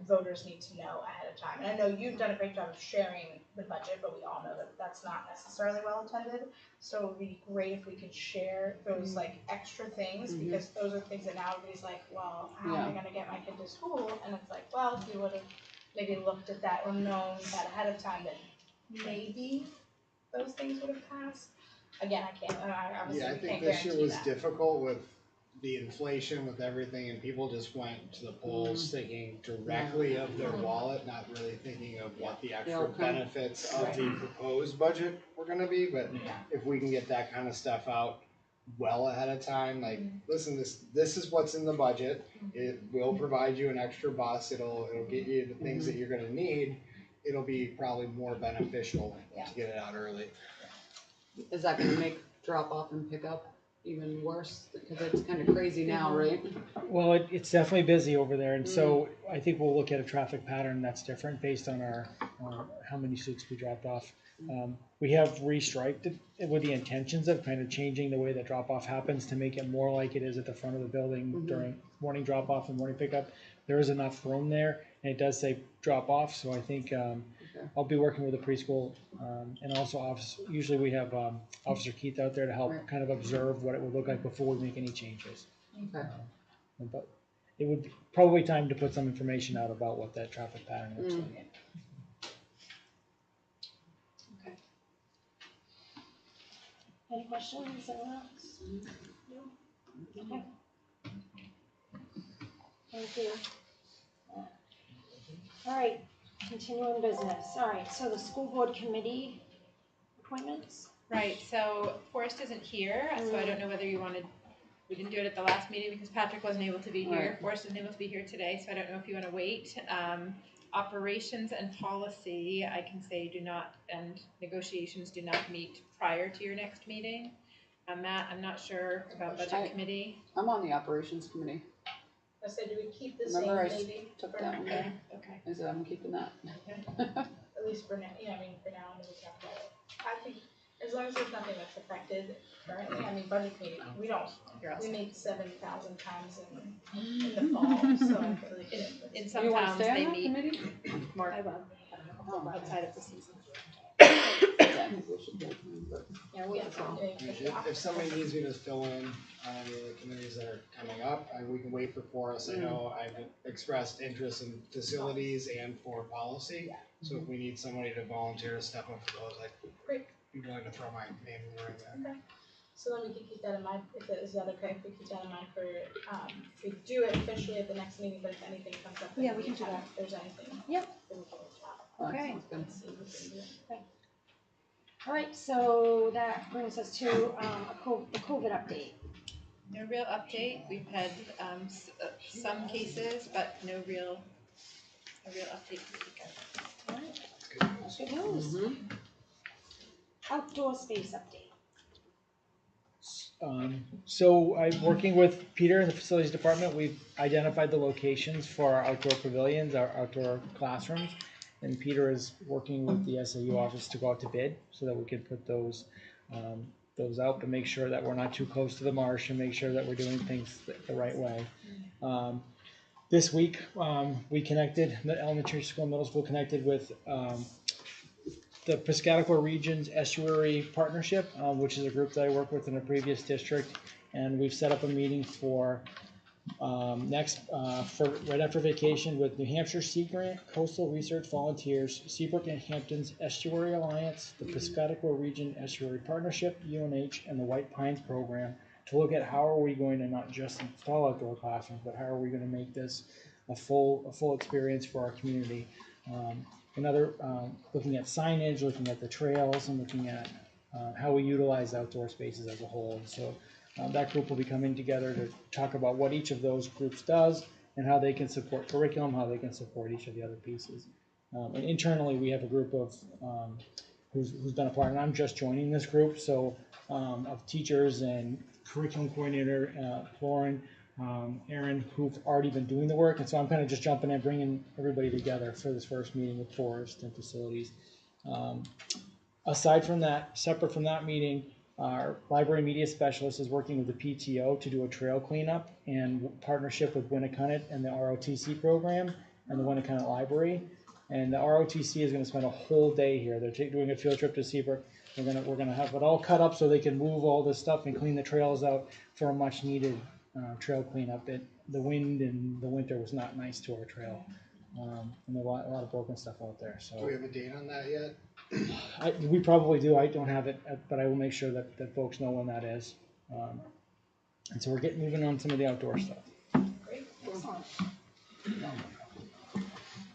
voters need to know ahead of time. And I know you've done a great job of sharing the budget, but we all know that that's not necessarily well attended. So it would be great if we could share those extra things, because those are things that now everybody's like, well, how am I gonna get my kid to school? And it's like, well, if you would have maybe looked at that or known that ahead of time, then maybe those things would have passed. Again, I can't, obviously I we think can't this year guarantee was that. difficult with the inflation, with everything, and people just went to the polls thinking directly of their wallet, not really thinking of what the actual benefits of the proposed budget were gonna be. But if we can get that kind of stuff out well ahead of time, like, listen, this is what's in the budget. It will provide you an extra bus, it'll get you the things that you're gonna need. It'll be probably more beneficial to get it out early. Is that gonna make drop off and pick up even worse? Because it's kind of crazy now, right? Well, it's definitely busy over there, and so I think we'll look at a traffic pattern that's different based on our how many students we dropped off. We have restriped it with the intentions of kind of changing the way that drop off happens to make it more like it is at the front of the building during morning drop off and morning pickup. There is enough room there, and it does say drop off, so I think I'll be working with the preschool and also usually we have Officer Keith out there to help kind of observe what it would look like before we make any changes. Okay. But it would be probably time to put some information out about what that traffic pattern looks like. Okay. Any questions, anyone else? No? Okay. Thank you. All right, continuing business. All right, so the school board committee appointments? Right, so Forrest isn't here, so I don't know whether you wanted, we didn't do it at the last meeting because Patrick wasn't able to be here. Right. Forrest isn't able to be here today, so I don't know if you want to wait. Operations and policy, I can say do not, and negotiations do not meet prior to your next meeting. Matt, I'm not sure about budget committee. I'm on the operations committee. I said, do we keep the Remember same I maybe? took for that one. now? Okay. I said I'm keeping that. At least for now, yeah, I mean, for now, and then we talk about it. I think, as long as there's nothing that's affected currently, I mean, budget committee, we don't, we meet 7,000 times in the fall, so I feel like In some You wanna towns, stay on they that meet committee? more outside of the season. Yeah, we If somebody needs me to fill in on any of the committees that are coming up, we can wait for Forrest. I know I've expressed interest in facilities and for policy, so if we need somebody to volunteer to step up for those, I'd be willing to throw my name in the ring there. Okay. So then we can keep that in mind, is that okay if we keep that in mind for, if we do it officially at the next meeting, but if anything comes up. Yeah, we can do that. If there's anything. Yep. Then we can reach out. Okay. And see if we can do it. Okay. All right, so that brings us to the COVID update. No real update. We've had some cases, but no real update to speak of. All right. That's good news. Outdoor space update. So I'm working with Peter in the facilities department. We've identified the locations for our outdoor pavilions, our outdoor classrooms. And Peter is working with the SAU office to go out to bid so that we can put those out to make sure that we're not too close to the marsh and make sure that we're doing things the right way. This week, we connected, the elementary school, middle school connected with the Piscataqua Region's Estuary Partnership, which is a group that I worked with in a previous district. And we've set up a meeting for for right after vacation with New Hampshire Sea Grant, Coastal Research Volunteers, Seabrook and Hamptons Estuary Alliance, the Piscataqua Region Estuary Partnership, UNH, and the White Pines Program to look at how are we going to not just install outdoor classrooms, but how are we going to make this a full experience for our community. Looking at signage, looking at the trails, and looking at how we utilize outdoor spaces as a whole. So that group will be coming together to talk about what each of those groups does and how they can support curriculum, how they can support each of the other pieces. And internally, we have a group of who's been a part, and I'm just joining this group, so of teachers and curriculum coordinator, Lauren, Aaron, who've already been doing the work, and so I'm kind of just jumping in, bringing everybody together for this first meeting with Forrest and facilities. Aside from that, separate from that meeting, our library media specialist is working with the PTO to do a trail cleanup in partnership with Winnicott and the ROTC program and the Winnicott Library. And the ROTC is going to spend a whole day here. They're doing a field trip to Seabrook. We're gonna have it all cut up so they can move all this stuff and clean the trails out for a much needed trail cleanup. The wind in the winter was not nice to our trail, and there's a lot of broken stuff out there. So Do we have a date on that yet? We probably do. I don't have it, but I will make sure that folks know when that is. And so we're moving on some of the outdoor stuff. Great, excellent. All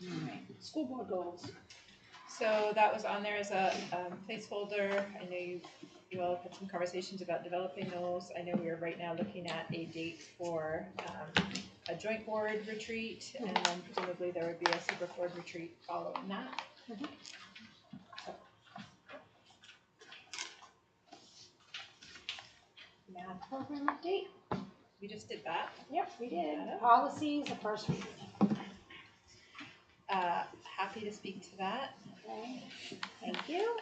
right, school board goals. So that was on there as a placeholder. I know you all had some conversations about developing those. I know we are right now looking at a date for a joint board retreat, and then presumably there would be a Seabrook board retreat following that. Math program update. We just did that. Yep, we did. Policies, the first reading. Happy to speak to that. Okay, thank you.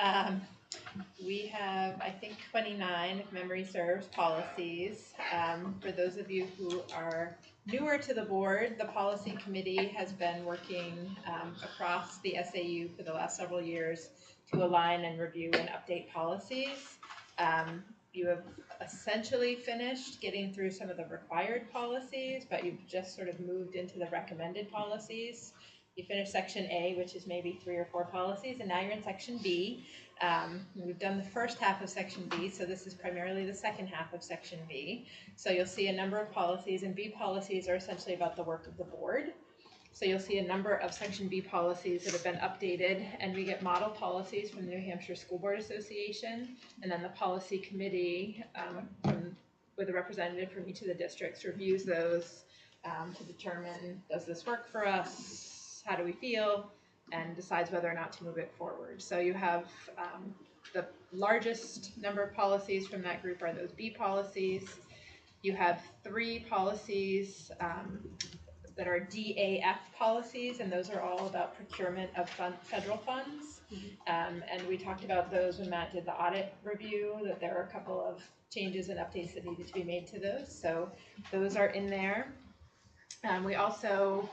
We have, I think, 29, if memory serves, policies. For those of you who are newer to the board, the policy committee has been working across the SAU for the last several years to align and review and update policies. You have essentially finished getting through some of the required policies, but you've just sort of moved into the recommended policies. You finished section A, which is maybe 3 or 4 policies, and now you're in section B. We've done the first half of section B, so this is primarily the second half of section B. So you'll see a number of policies, and B policies are essentially about the work of the board. So you'll see a number of section B policies that have been updated, and we get model policies from the New Hampshire School Board Association, and then the policy committee with a representative from each of the districts reviews those to determine, does this work for us? How do we feel? And decides whether or not to move it forward. So you have the largest number of policies from that group are those B policies. You have 3 policies that are DAF policies, and those are all about procurement of federal funds. And we talked about those when Matt did the audit review, that there are a couple of changes and updates that needed to be made to those. So those are in there. We also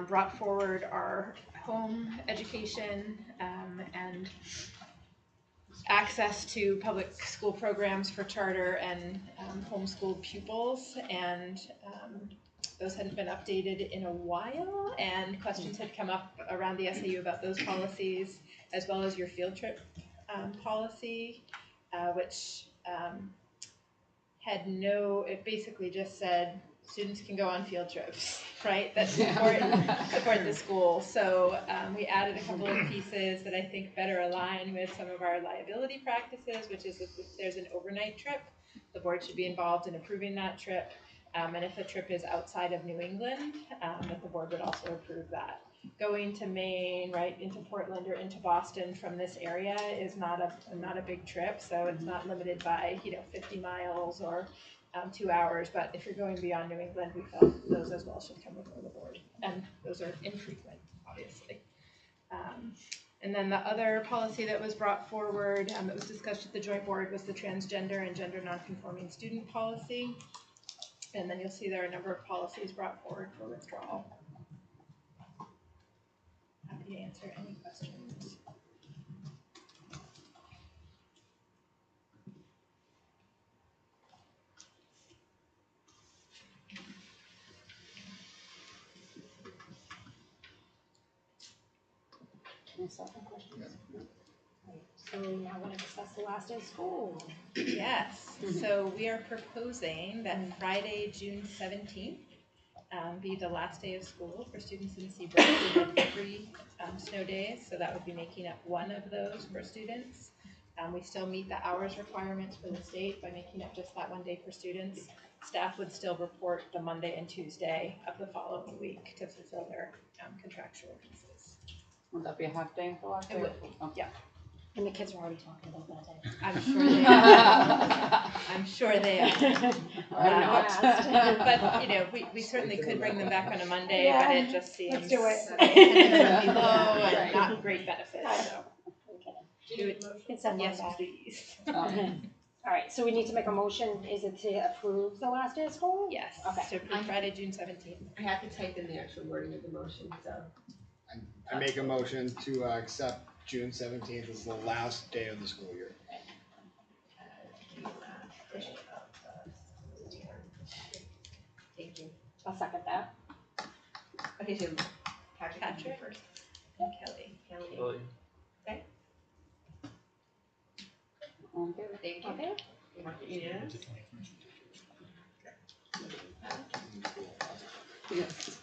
brought forward our home education and access to public school programs for charter and homeschooled pupils, and those hadn't been updated in a while, and questions had come up around the SAU about those policies, as well as your field trip policy, which it basically just said students can go on field trips, right, that support the school. So we added a couple of pieces that I think better align with some of our liability practices, which is if there's an overnight trip, the board should be involved in approving that trip. And if a trip is outside of New England, that the board would also approve that. Going to Maine, right, into Portland or into Boston from this area is not a big trip, so it's not limited by 50 miles or 2 hours. But if you're going beyond New England, we felt those as well should come before the board, and those are infrequent, obviously. And then the other policy that was brought forward that was discussed at the joint board was the transgender and gender nonconforming student policy. And then you'll see there are a number of policies brought forward for withdrawal. Happy to answer any questions. So now I want to discuss the last day of school. Yes, so we are proposing that Friday, June 17th, be the last day of school for students in Seabrook. We had 3 snow days, so that would be making up one of those for students. We still meet the hours requirements for the state by making up just that one day for students. Staff would still report the Monday and Tuesday of the following week to fulfill their contractual pieces. Would that be a half day the last day? It would, yeah. And the kids are already talking about that day. I'm sure they are. I'm sure they are. But we certainly could bring them back on a Monday, Yeah. but it just seems Let's do it. attendance would be low and not great benefits. So do it. It's a Yes, Monday. please. All right, so we need to make a motion. Is it to approve the last day of school? Yes. Okay. So approve Friday, June 17th. I have to type in the actual wording of the motion, so. I make a motion to accept June 17th as the last day of the school year. Thank you. I'll second that. Okay, so Patrick first. And Kelly. Kelly. Okay. Thank you. Okay. Mark it unanimous. Yes.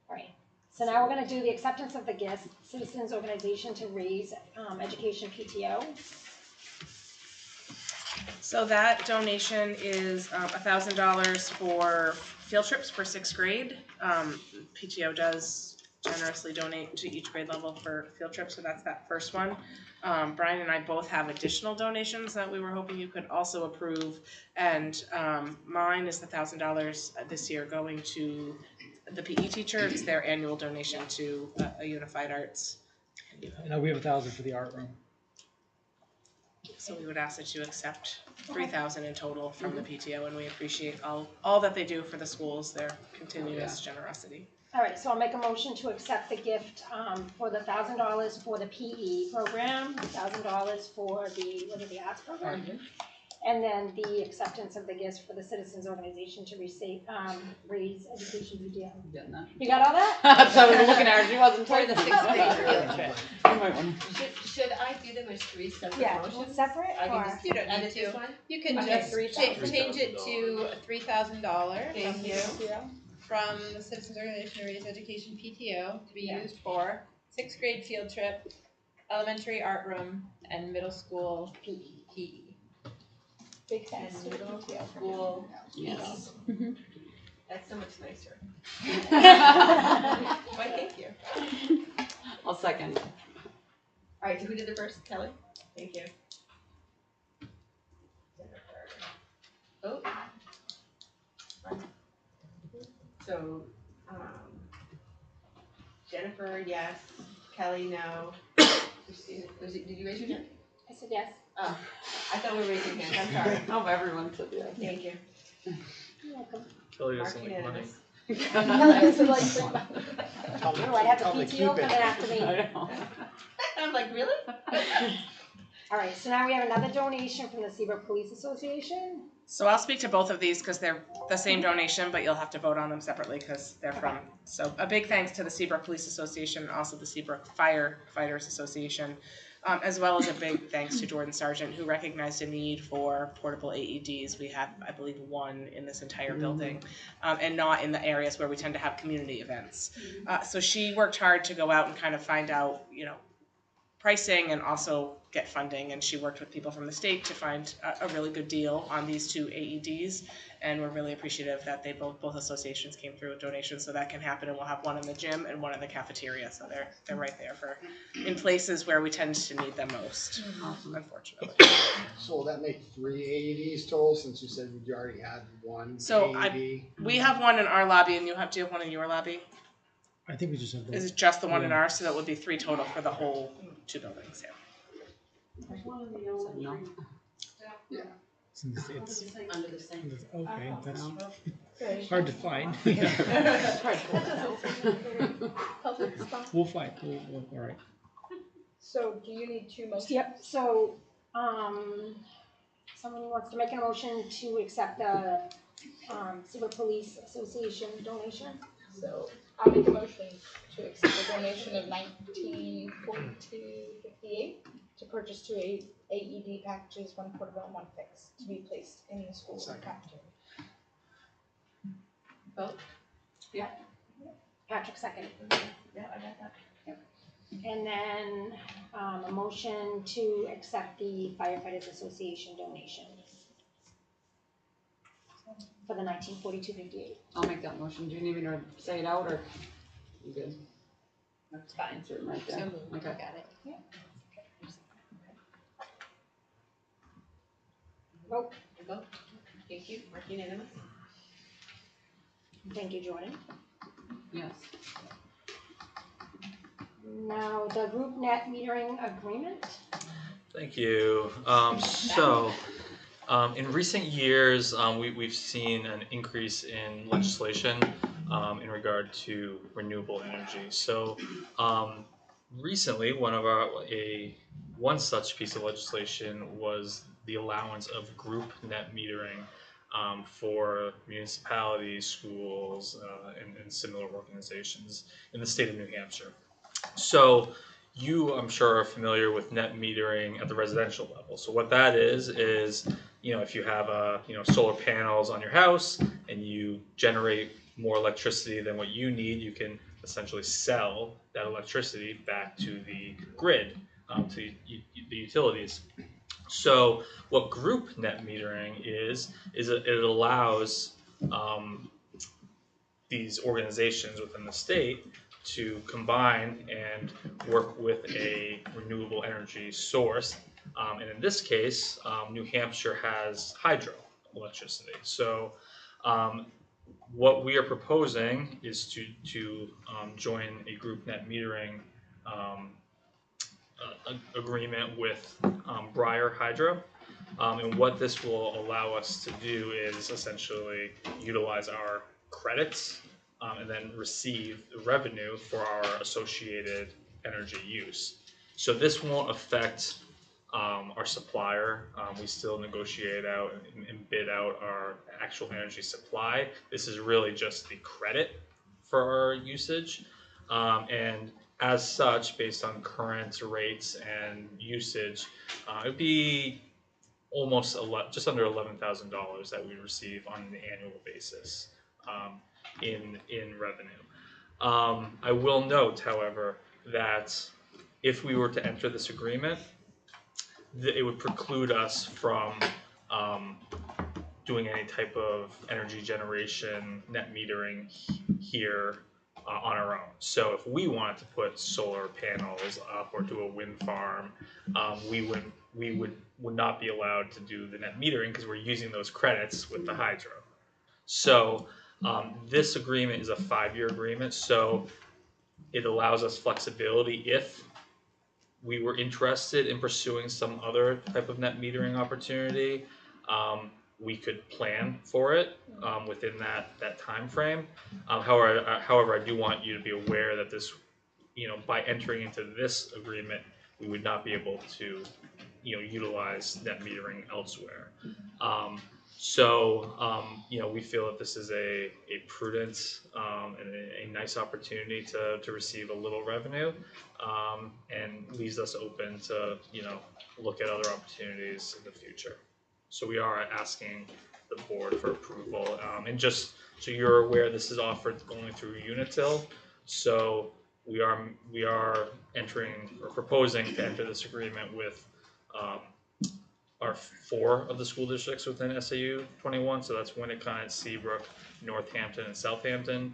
All right. So now we're gonna do the acceptance of the gift, citizens organization to raise education PTO. So that donation is $1,000 for field trips for 6th grade. PTO does generously donate to each grade level for field trips, so that's that first one. Brian and I both have additional donations that we were hoping you could also approve, and mine is the $1,000 this year going to the PE teacher. It's their annual donation to a Unified Arts. And we have 1,000 for the art room. So we would ask that you accept $3,000 in total from the PTO, and we appreciate all that they do for the schools, their continuous generosity. All right, so I'll make a motion to accept the gift for the $1,000 for the PE program, $1,000 for the arts program, and then the acceptance of the gifts for the citizens organization to raise education PTO. Getting that? You got all that? That's how we were looking at her. She wasn't For the typing. 6th grade field trip. You might want Should I do them as 3 separate Yeah, motions? separate I can or- just You don't need edit this to. one? You can Okay, just $3,000. change it to $3,000 Thank you. from the Citizens Organization to Raise Education PTO to be Yeah. used for 6th grade field trip, elementary art room, and middle school PE. Big thanks And to the middle PTO. school. Yes. That's so much nicer. Why, thank you. I'll second. All right, so who did the first? Kelly? Thank you. Oh. So, Jennifer, yes. Kelly, no. Christina, did you raise your hand? I said yes. Oh, I thought we were raising hands, I'm sorry. Oh, everyone said yes. Thank you. You're welcome. Kelly Mark doesn't like money. unanimous. Kelly doesn't like free money. Oh, I have the Tell them to PTO keep coming it. after me. I know. I'm like, really? All right, so now we have another donation from the Seabrook Police Association. So I'll speak to both of these because they're the same donation, but you'll have to vote on them separately because they're from. So a big thanks to the Seabrook Police Association and also the Seabrook Firefighters Association, as well as a big thanks to Jordan Sargent, who recognized a need for portable AEDs. We have, I believe, one in this entire building, and not in the areas where we tend to have community events. So she worked hard to go out and kind of find out, pricing and also get funding, and she worked with people from the state to find a really good deal on these 2 AEDs, and we're really appreciative that they both associations came through with donations, so that can happen, and we'll have one in the gym and one in the cafeteria, so they're right there in places where we tend to need them most, unfortunately. So will that make 3 AEDs total, since you said you already had one So AED? we have one in our lobby, and do you have one in your lobby? I think we just have Is it just the one in ours? So that would be 3 total for the whole 2 buildings, yeah. No. Yeah. It's Under the same. okay. That's Good. hard to find. We'll find. All right. So do you need 2 motions? Yep, so, someone wants to make a motion to accept the, Seabrook Police Association donation? So I'll make a motion to accept a donation of $1942.58 to purchase 2 AED packages, 1 portable and 1 fixed, to be placed in the school cafeteria. Vote? Patrick second. Yeah, I got that. And then, a motion to accept the Firefighters Association donation for the 1942.58. I'll make that motion. Do you need me to say it out or you good? That's fine. It's written right there. So moved. Okay. Got it. Vote. Vote. Thank you. Mark unanimous. Thank you, Jordan. Yes. Now, the group net metering agreement. Thank you. In recent years, we've seen an increase in legislation in regard to renewable energy. So recently, one such piece of legislation was the allowance of group net metering for municipalities, schools, and similar organizations in the state of New Hampshire. So you, I'm sure, are familiar with net metering at the residential level. So what that is if you have solar panels on your house and you generate more electricity than what you need, you can essentially sell that electricity back to the grid, to the utilities. So what group net metering is it allows these organizations within the state to combine and work with a renewable energy source. And in this case, New Hampshire has hydro electricity. So what we are proposing is to join a group net metering agreement with Briar Hydro. And what this will allow us to do is essentially utilize our credits and then receive the revenue for our associated energy use. So this won't affect our supplier. We still negotiate out and bid out our actual energy supply. This is really just the credit for our usage. And as such, based on current rates and usage, it'd be almost just under $11,000 that we receive on an annual basis in revenue. I will note, however, that if we were to enter this agreement, it would preclude us from doing any type of energy generation net metering here on our own. So if we wanted to put solar panels up or do a wind farm, we would not be allowed to do the net metering because we're using those credits with the hydro. So this agreement is a 5-year agreement, so it allows us flexibility if we were interested in pursuing some other type of net metering opportunity. We could plan for it within that time frame. However, I do want you to be aware that this, by entering into this agreement, we would not be able to, utilize net metering elsewhere. We feel that this is a prudent and a nice opportunity to receive a little revenue, and leaves us open to, look at other opportunities in the future. So we are asking the board for approval, and just so you're aware, this is offered only through Unitil. So we are entering or proposing to enter this agreement with our 4 of the school districts within SAU 21. So that's Winnicott, Seabrook, Northampton, and Southampton.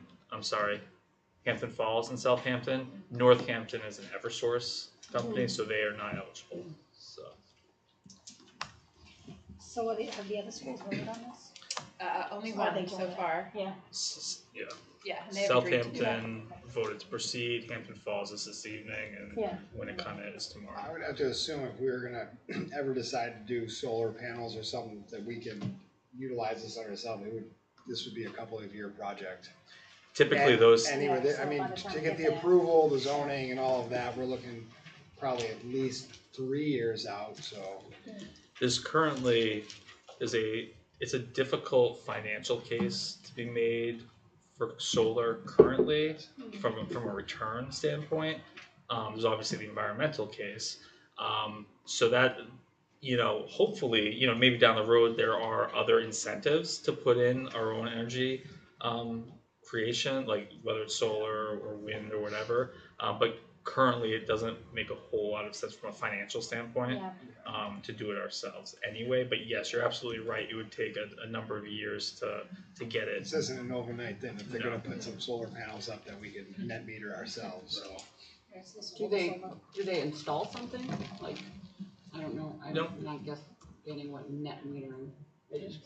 Hampton Falls and Southampton. Northampton is an Eversource company, so they are not eligible. So have the other schools voted on this? Only Or are they one so doing it? far. Yeah. Yeah. Yeah, and they have agreed to do that. Southampton voted to proceed. Hampton Falls is this evening, and Winnicott is tomorrow. I would have to assume if we were gonna ever decide to do solar panels or something that we can utilize this on ourselves, this would be a couple of year project. Typically, Anyway, to get the approval, the zoning and all of that, we're looking probably at least 3 years out, so. There's currently, it's a difficult financial case to be made for solar currently from a return standpoint. There's obviously the environmental case. So that, hopefully, maybe down the road there are other incentives to put in our own energy creation, like whether it's solar or wind or whatever. But currently it doesn't make a whole lot of sense from a financial standpoint to do it ourselves anyway. But yes, you're absolutely right. It would take a number of years to get it. This isn't an overnight thing. If they're gonna put some solar panels up, then we can net meter ourselves, so. Do they install something? Like, I don't know. I'm not getting what net metering is.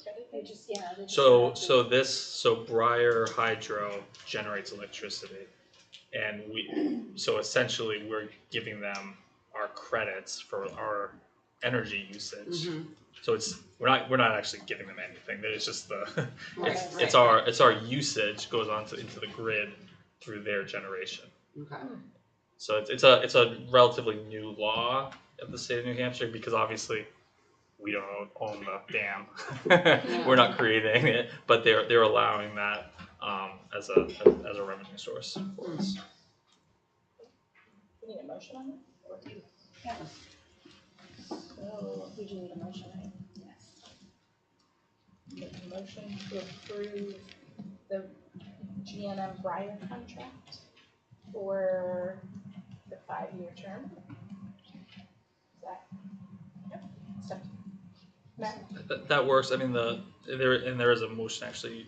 So Briar Hydro generates electricity. And so essentially we're giving them our credits for our energy usage. Mm-hmm. So we're not actually giving them anything. It's just it's our usage goes into the grid through their generation. Okay. So it's a relatively new law of the state of New Hampshire, because obviously we don't own the dam. We're not creating it, but they're allowing that as a revenue source for us. We need a motion on it? Or do you? Yeah. So, We do need a motion, right? yes. Make a motion to approve the GNM Briar contract. for the 5-year term. Is that, yep, so, Matt, That works. I mean, there is a motion actually.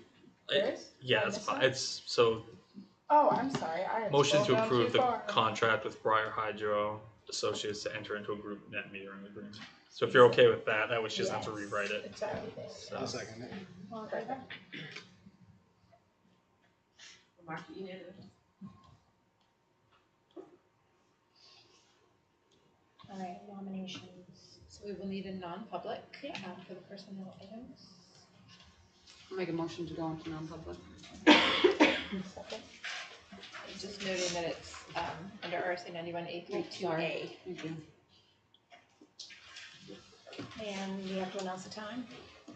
there is? Yeah, I it's missed fine. that? It's so Oh, I'm sorry, I had motion to scrolled down approve too the far. contract with Briar Hydro Associates to enter into a group net metering agreement. So if you're okay with that, that way she doesn't have to Yes, rewrite it. it's already there. I'll second it. All in favor? Mark, you need it. All right, nominations. So we will need a non-public for the personnel items. I'll make a motion to go into non-public. Just noting that it's under RSA 91A32A. Thank you. And we have to announce the time?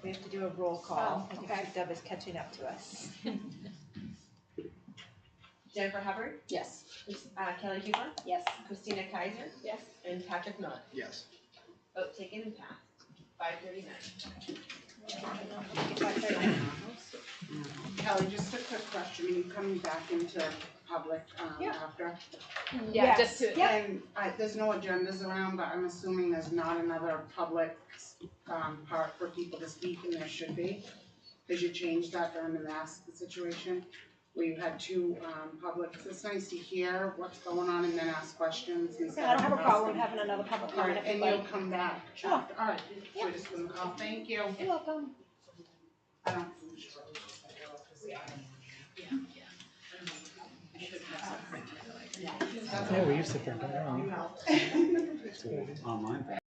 We have to do a roll call. Oh, I okay. think Deb is catching up to us. Jennifer Hubbard, Yes. Kelly Huber, Yes. Christina Kaiser, Yes. and Patrick Knott. Yes. Vote taken and passed. 5:39. Kelly, just a quick question, are you coming back into public after? Yeah, just to, And there's no agendas around, but I'm assuming there's not another public part for people to speak, and there should be. Because you changed that during the mask situation, where you had two publics. It's nice to hear what's going on and then ask questions Okay, instead I don't of have a problem asking. having another public All comment right, if and you'd you'll like. come back Sure. after, all right, we're just gonna call, thank you. You're welcome. I don't. Yeah, we used to print it out. Online.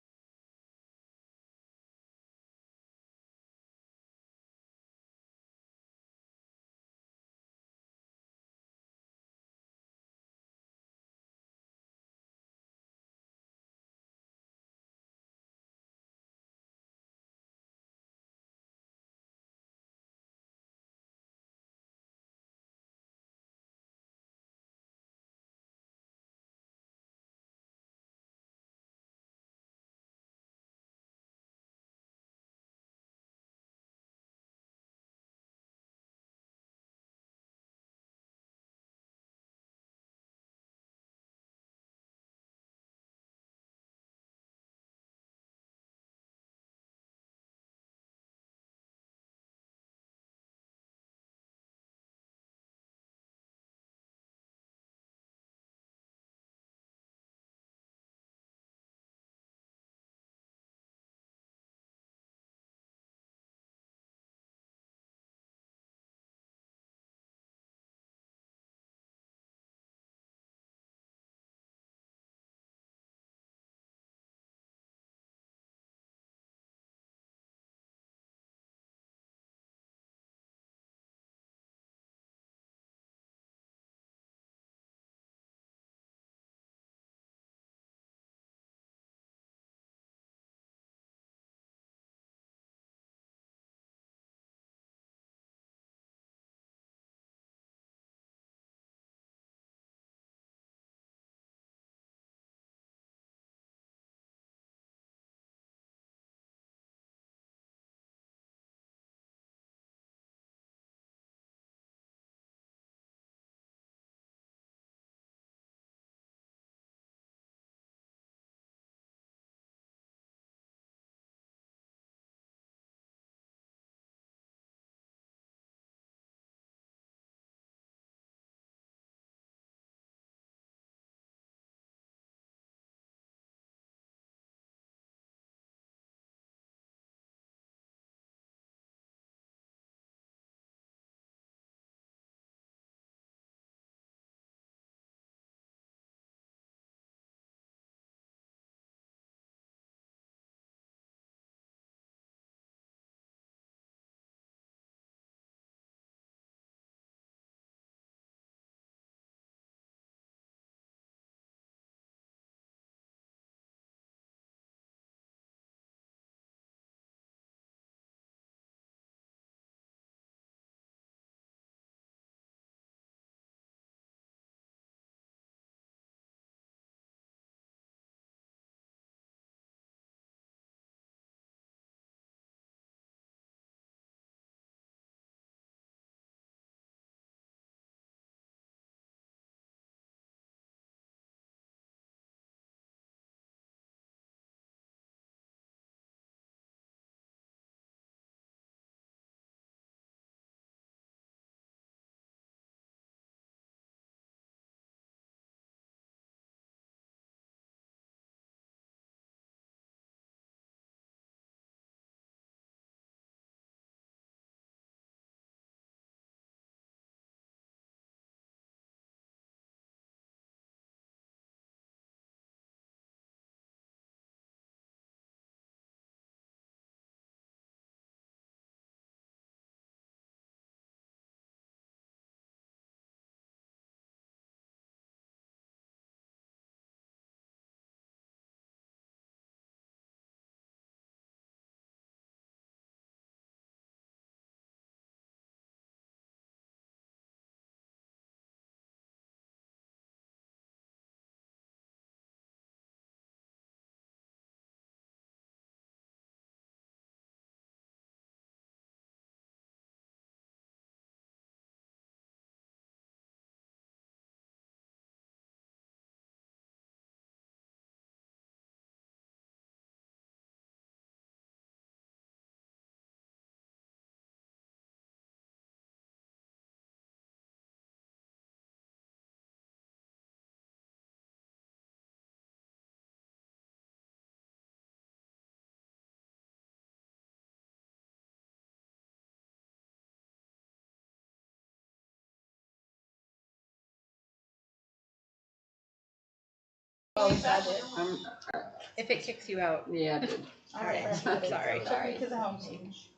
If it kicks you out. Yeah, it did. All right, Sorry. To the home page.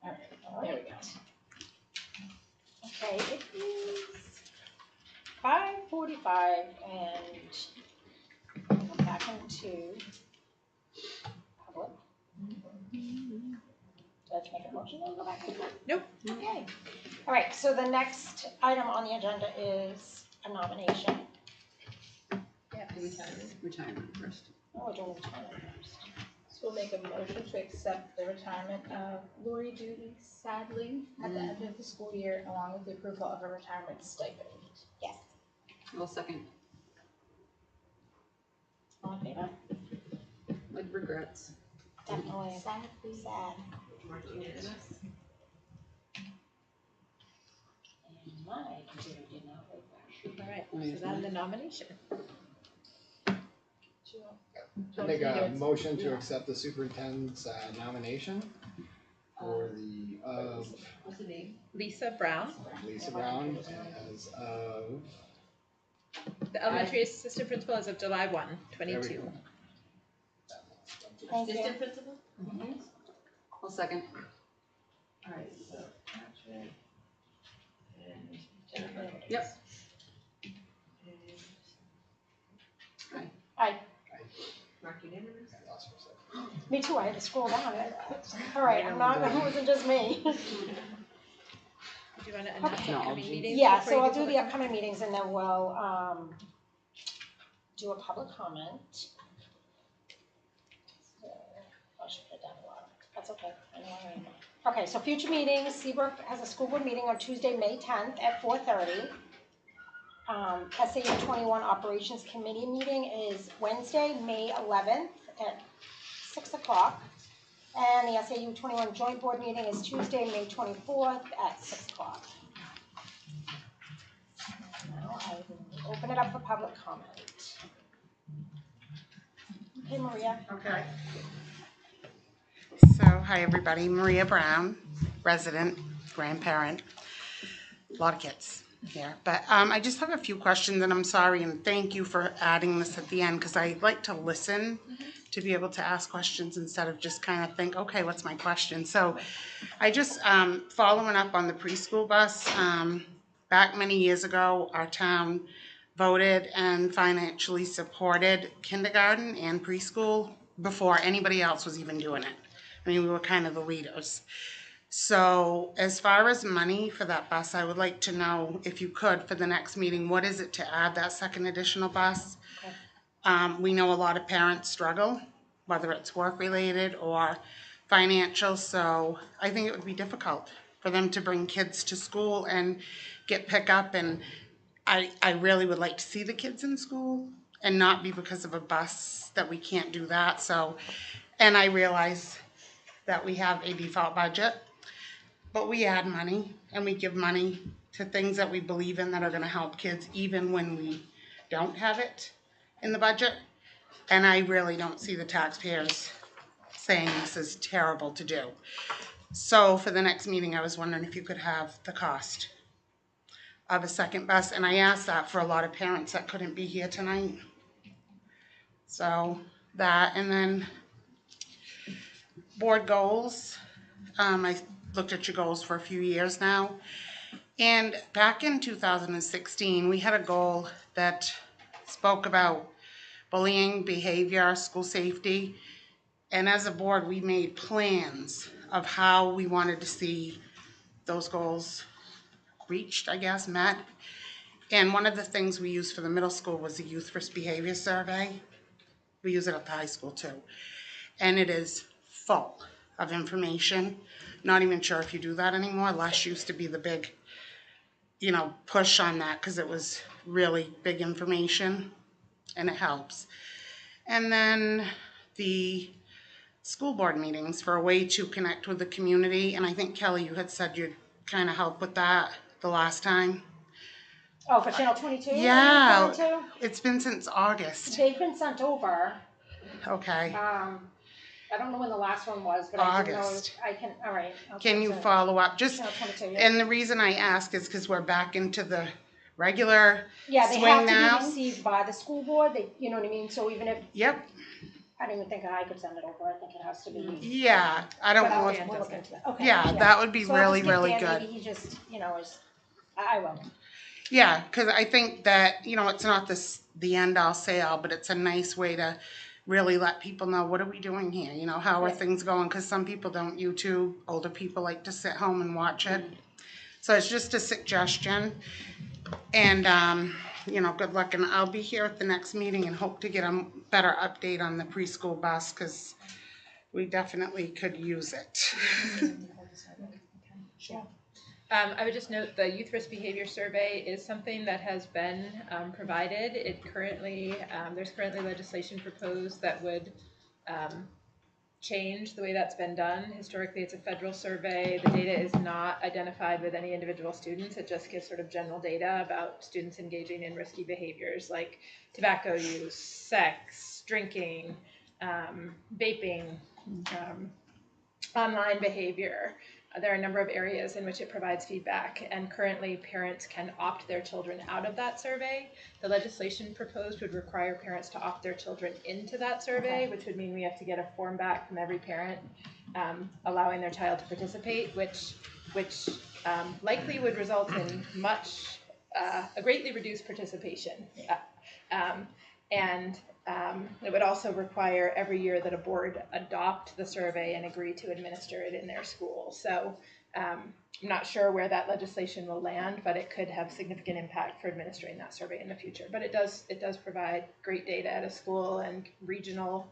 All right, there we go. Okay, it is 5:45 and we're back into public. Do I have to make a motion and go back into it? Nope. Okay. All right, so the next item on the agenda is a nomination. Retirement first. Oh, we're doing retirement first. So we'll make a motion to accept the retirement of Lori Doody sadly at the end of the school year, along with the approval of a retirement stipend. Yes. Well, second, All in favor? with regrets. Definitely. Sad. And my computer did not work. All right, so then the nomination. I make a motion to accept the superintendent's nomination for the What's the name? Lisa Brown. Lisa Brown as of. The elementary assistant principal as of July 1, 22. Thank you. Assistant principal? Well, second. All right, so Patrick and Jennifer. Yep. Aye. Mark unanimous? Me too, I had to scroll down. All right, I'm not, it wasn't just me. Do you want to announce upcoming meetings? Yeah, before so you I'll get do to the upcoming meetings and then we'll, do a public comment. I should put it down a lot. That's okay. I know I am. Okay, so future meetings, Seabrook has a school board meeting on Tuesday, May 10th at 4:30. SAU 21 Operations Committee meeting is Wednesday, May 11th at 6 o'clock. And the SAU 21 Joint Board meeting is Tuesday, May 24th at 6 o'clock. Now I will open it up for public comment. Okay, Maria. Okay. So, hi everybody, Maria Brown, resident, grandparent, a lot of kids here. But I just have a few questions and I'm sorry and thank you for adding this at the end because I like to listen to be able to ask questions instead of just kind of think, okay, what's my question? So I just, following up on the preschool bus, back many years ago, our town voted and financially supported kindergarten and preschool before anybody else was even doing it. I mean, we were kind of the leaders. So as far as money for that bus, I would like to know, if you could, for the next meeting, what is it to add that second additional bus? Okay. We know a lot of parents struggle, whether it's work-related or financial, so I think it would be difficult for them to bring kids to school and get pickup, and I really would like to see the kids in school and not be because of a bus that we can't do that. So, and I realize that we have a default budget, but we add money and we give money to things that we believe in that are going to help kids even when we don't have it in the budget. And I really don't see the taxpayers saying this is terrible to do. So for the next meeting, I was wondering if you could have the cost of a second bus, and I asked that for a lot of parents that couldn't be here tonight. So that, and then board goals. I looked at your goals for a few years now, and back in 2016, we had a goal that spoke about bullying, behavior, school safety, and as a board, we made plans of how we wanted to see those goals reached, I guess, met. And one of the things we used for the middle school was the Youth Risk Behavior Survey. We use it at the high school too. And it is full of information. Not even sure if you do that anymore. Less used to be the big, push on that because it was really big information and it helps. And then the school board meetings for a way to connect with the community. And I think, Kelly, you had said you'd kind of help with that the last time. Oh, for Channel 22? Yeah, 22? it's been since August. They've been sent over. Okay. I don't know when the last one was, but I do know August. I can, all right. Can you follow up? Just, Channel 22, yeah. and the reason I ask is because we're back into the regular Yeah, they swing have to now. be received by the school board, they, you know what I mean, so even if, Yep, I don't even think I could send it over, I think it has to be. yeah, I don't But know I'll- if, we'll look into that. Okay, yeah, that would be So I'll really, just give really Dan, good. maybe he just, you know, is, I will. Yeah, because I think that, you know, it's not the end all say all, but it's a nice way to really let people know, what are we doing here? You know, how are Yeah. things going? Because some people don't YouTube. Older people like to sit home and watch it. So it's just a suggestion. And, you know, good luck. And I'll be here at the next meeting and hope to get a better update on the preschool bus because we definitely could use it. Sure. I would just note the youth risk behavior survey is something that has been provided. It currently, there's currently legislation proposed that would change the way that's been done. Historically, it's a federal survey. The data is not identified with any individual students. It just gives sort of general data about students engaging in risky behaviors like tobacco use, sex, drinking, vaping, online behavior. There are a number of areas in which it provides feedback, and currently parents can opt their children out of that survey. The legislation proposed would require parents to opt their children into that survey, which would mean we have to get a form back from every parent allowing their child to participate, which likely would result in a greatly reduced participation. It would also require every year that a board adopt the survey and agree to administer it in their school. So I'm not sure where that legislation will land, but it could have significant impact for administering that survey in the future. But it does provide great data at a school and regional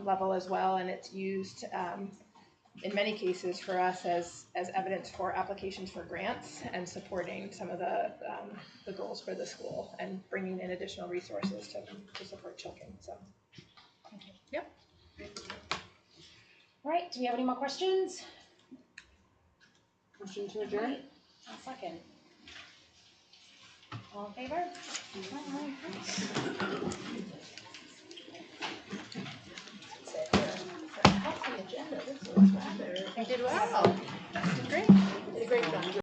level as well, and it's used in many cases for us as evidence for applications for grants and supporting some of the goals for the school and bringing in additional resources to support children. So, yep. All right, do we have any more questions? Motion to adjourn? I'll second. All in favor? That's the agenda. This was rather. You did well.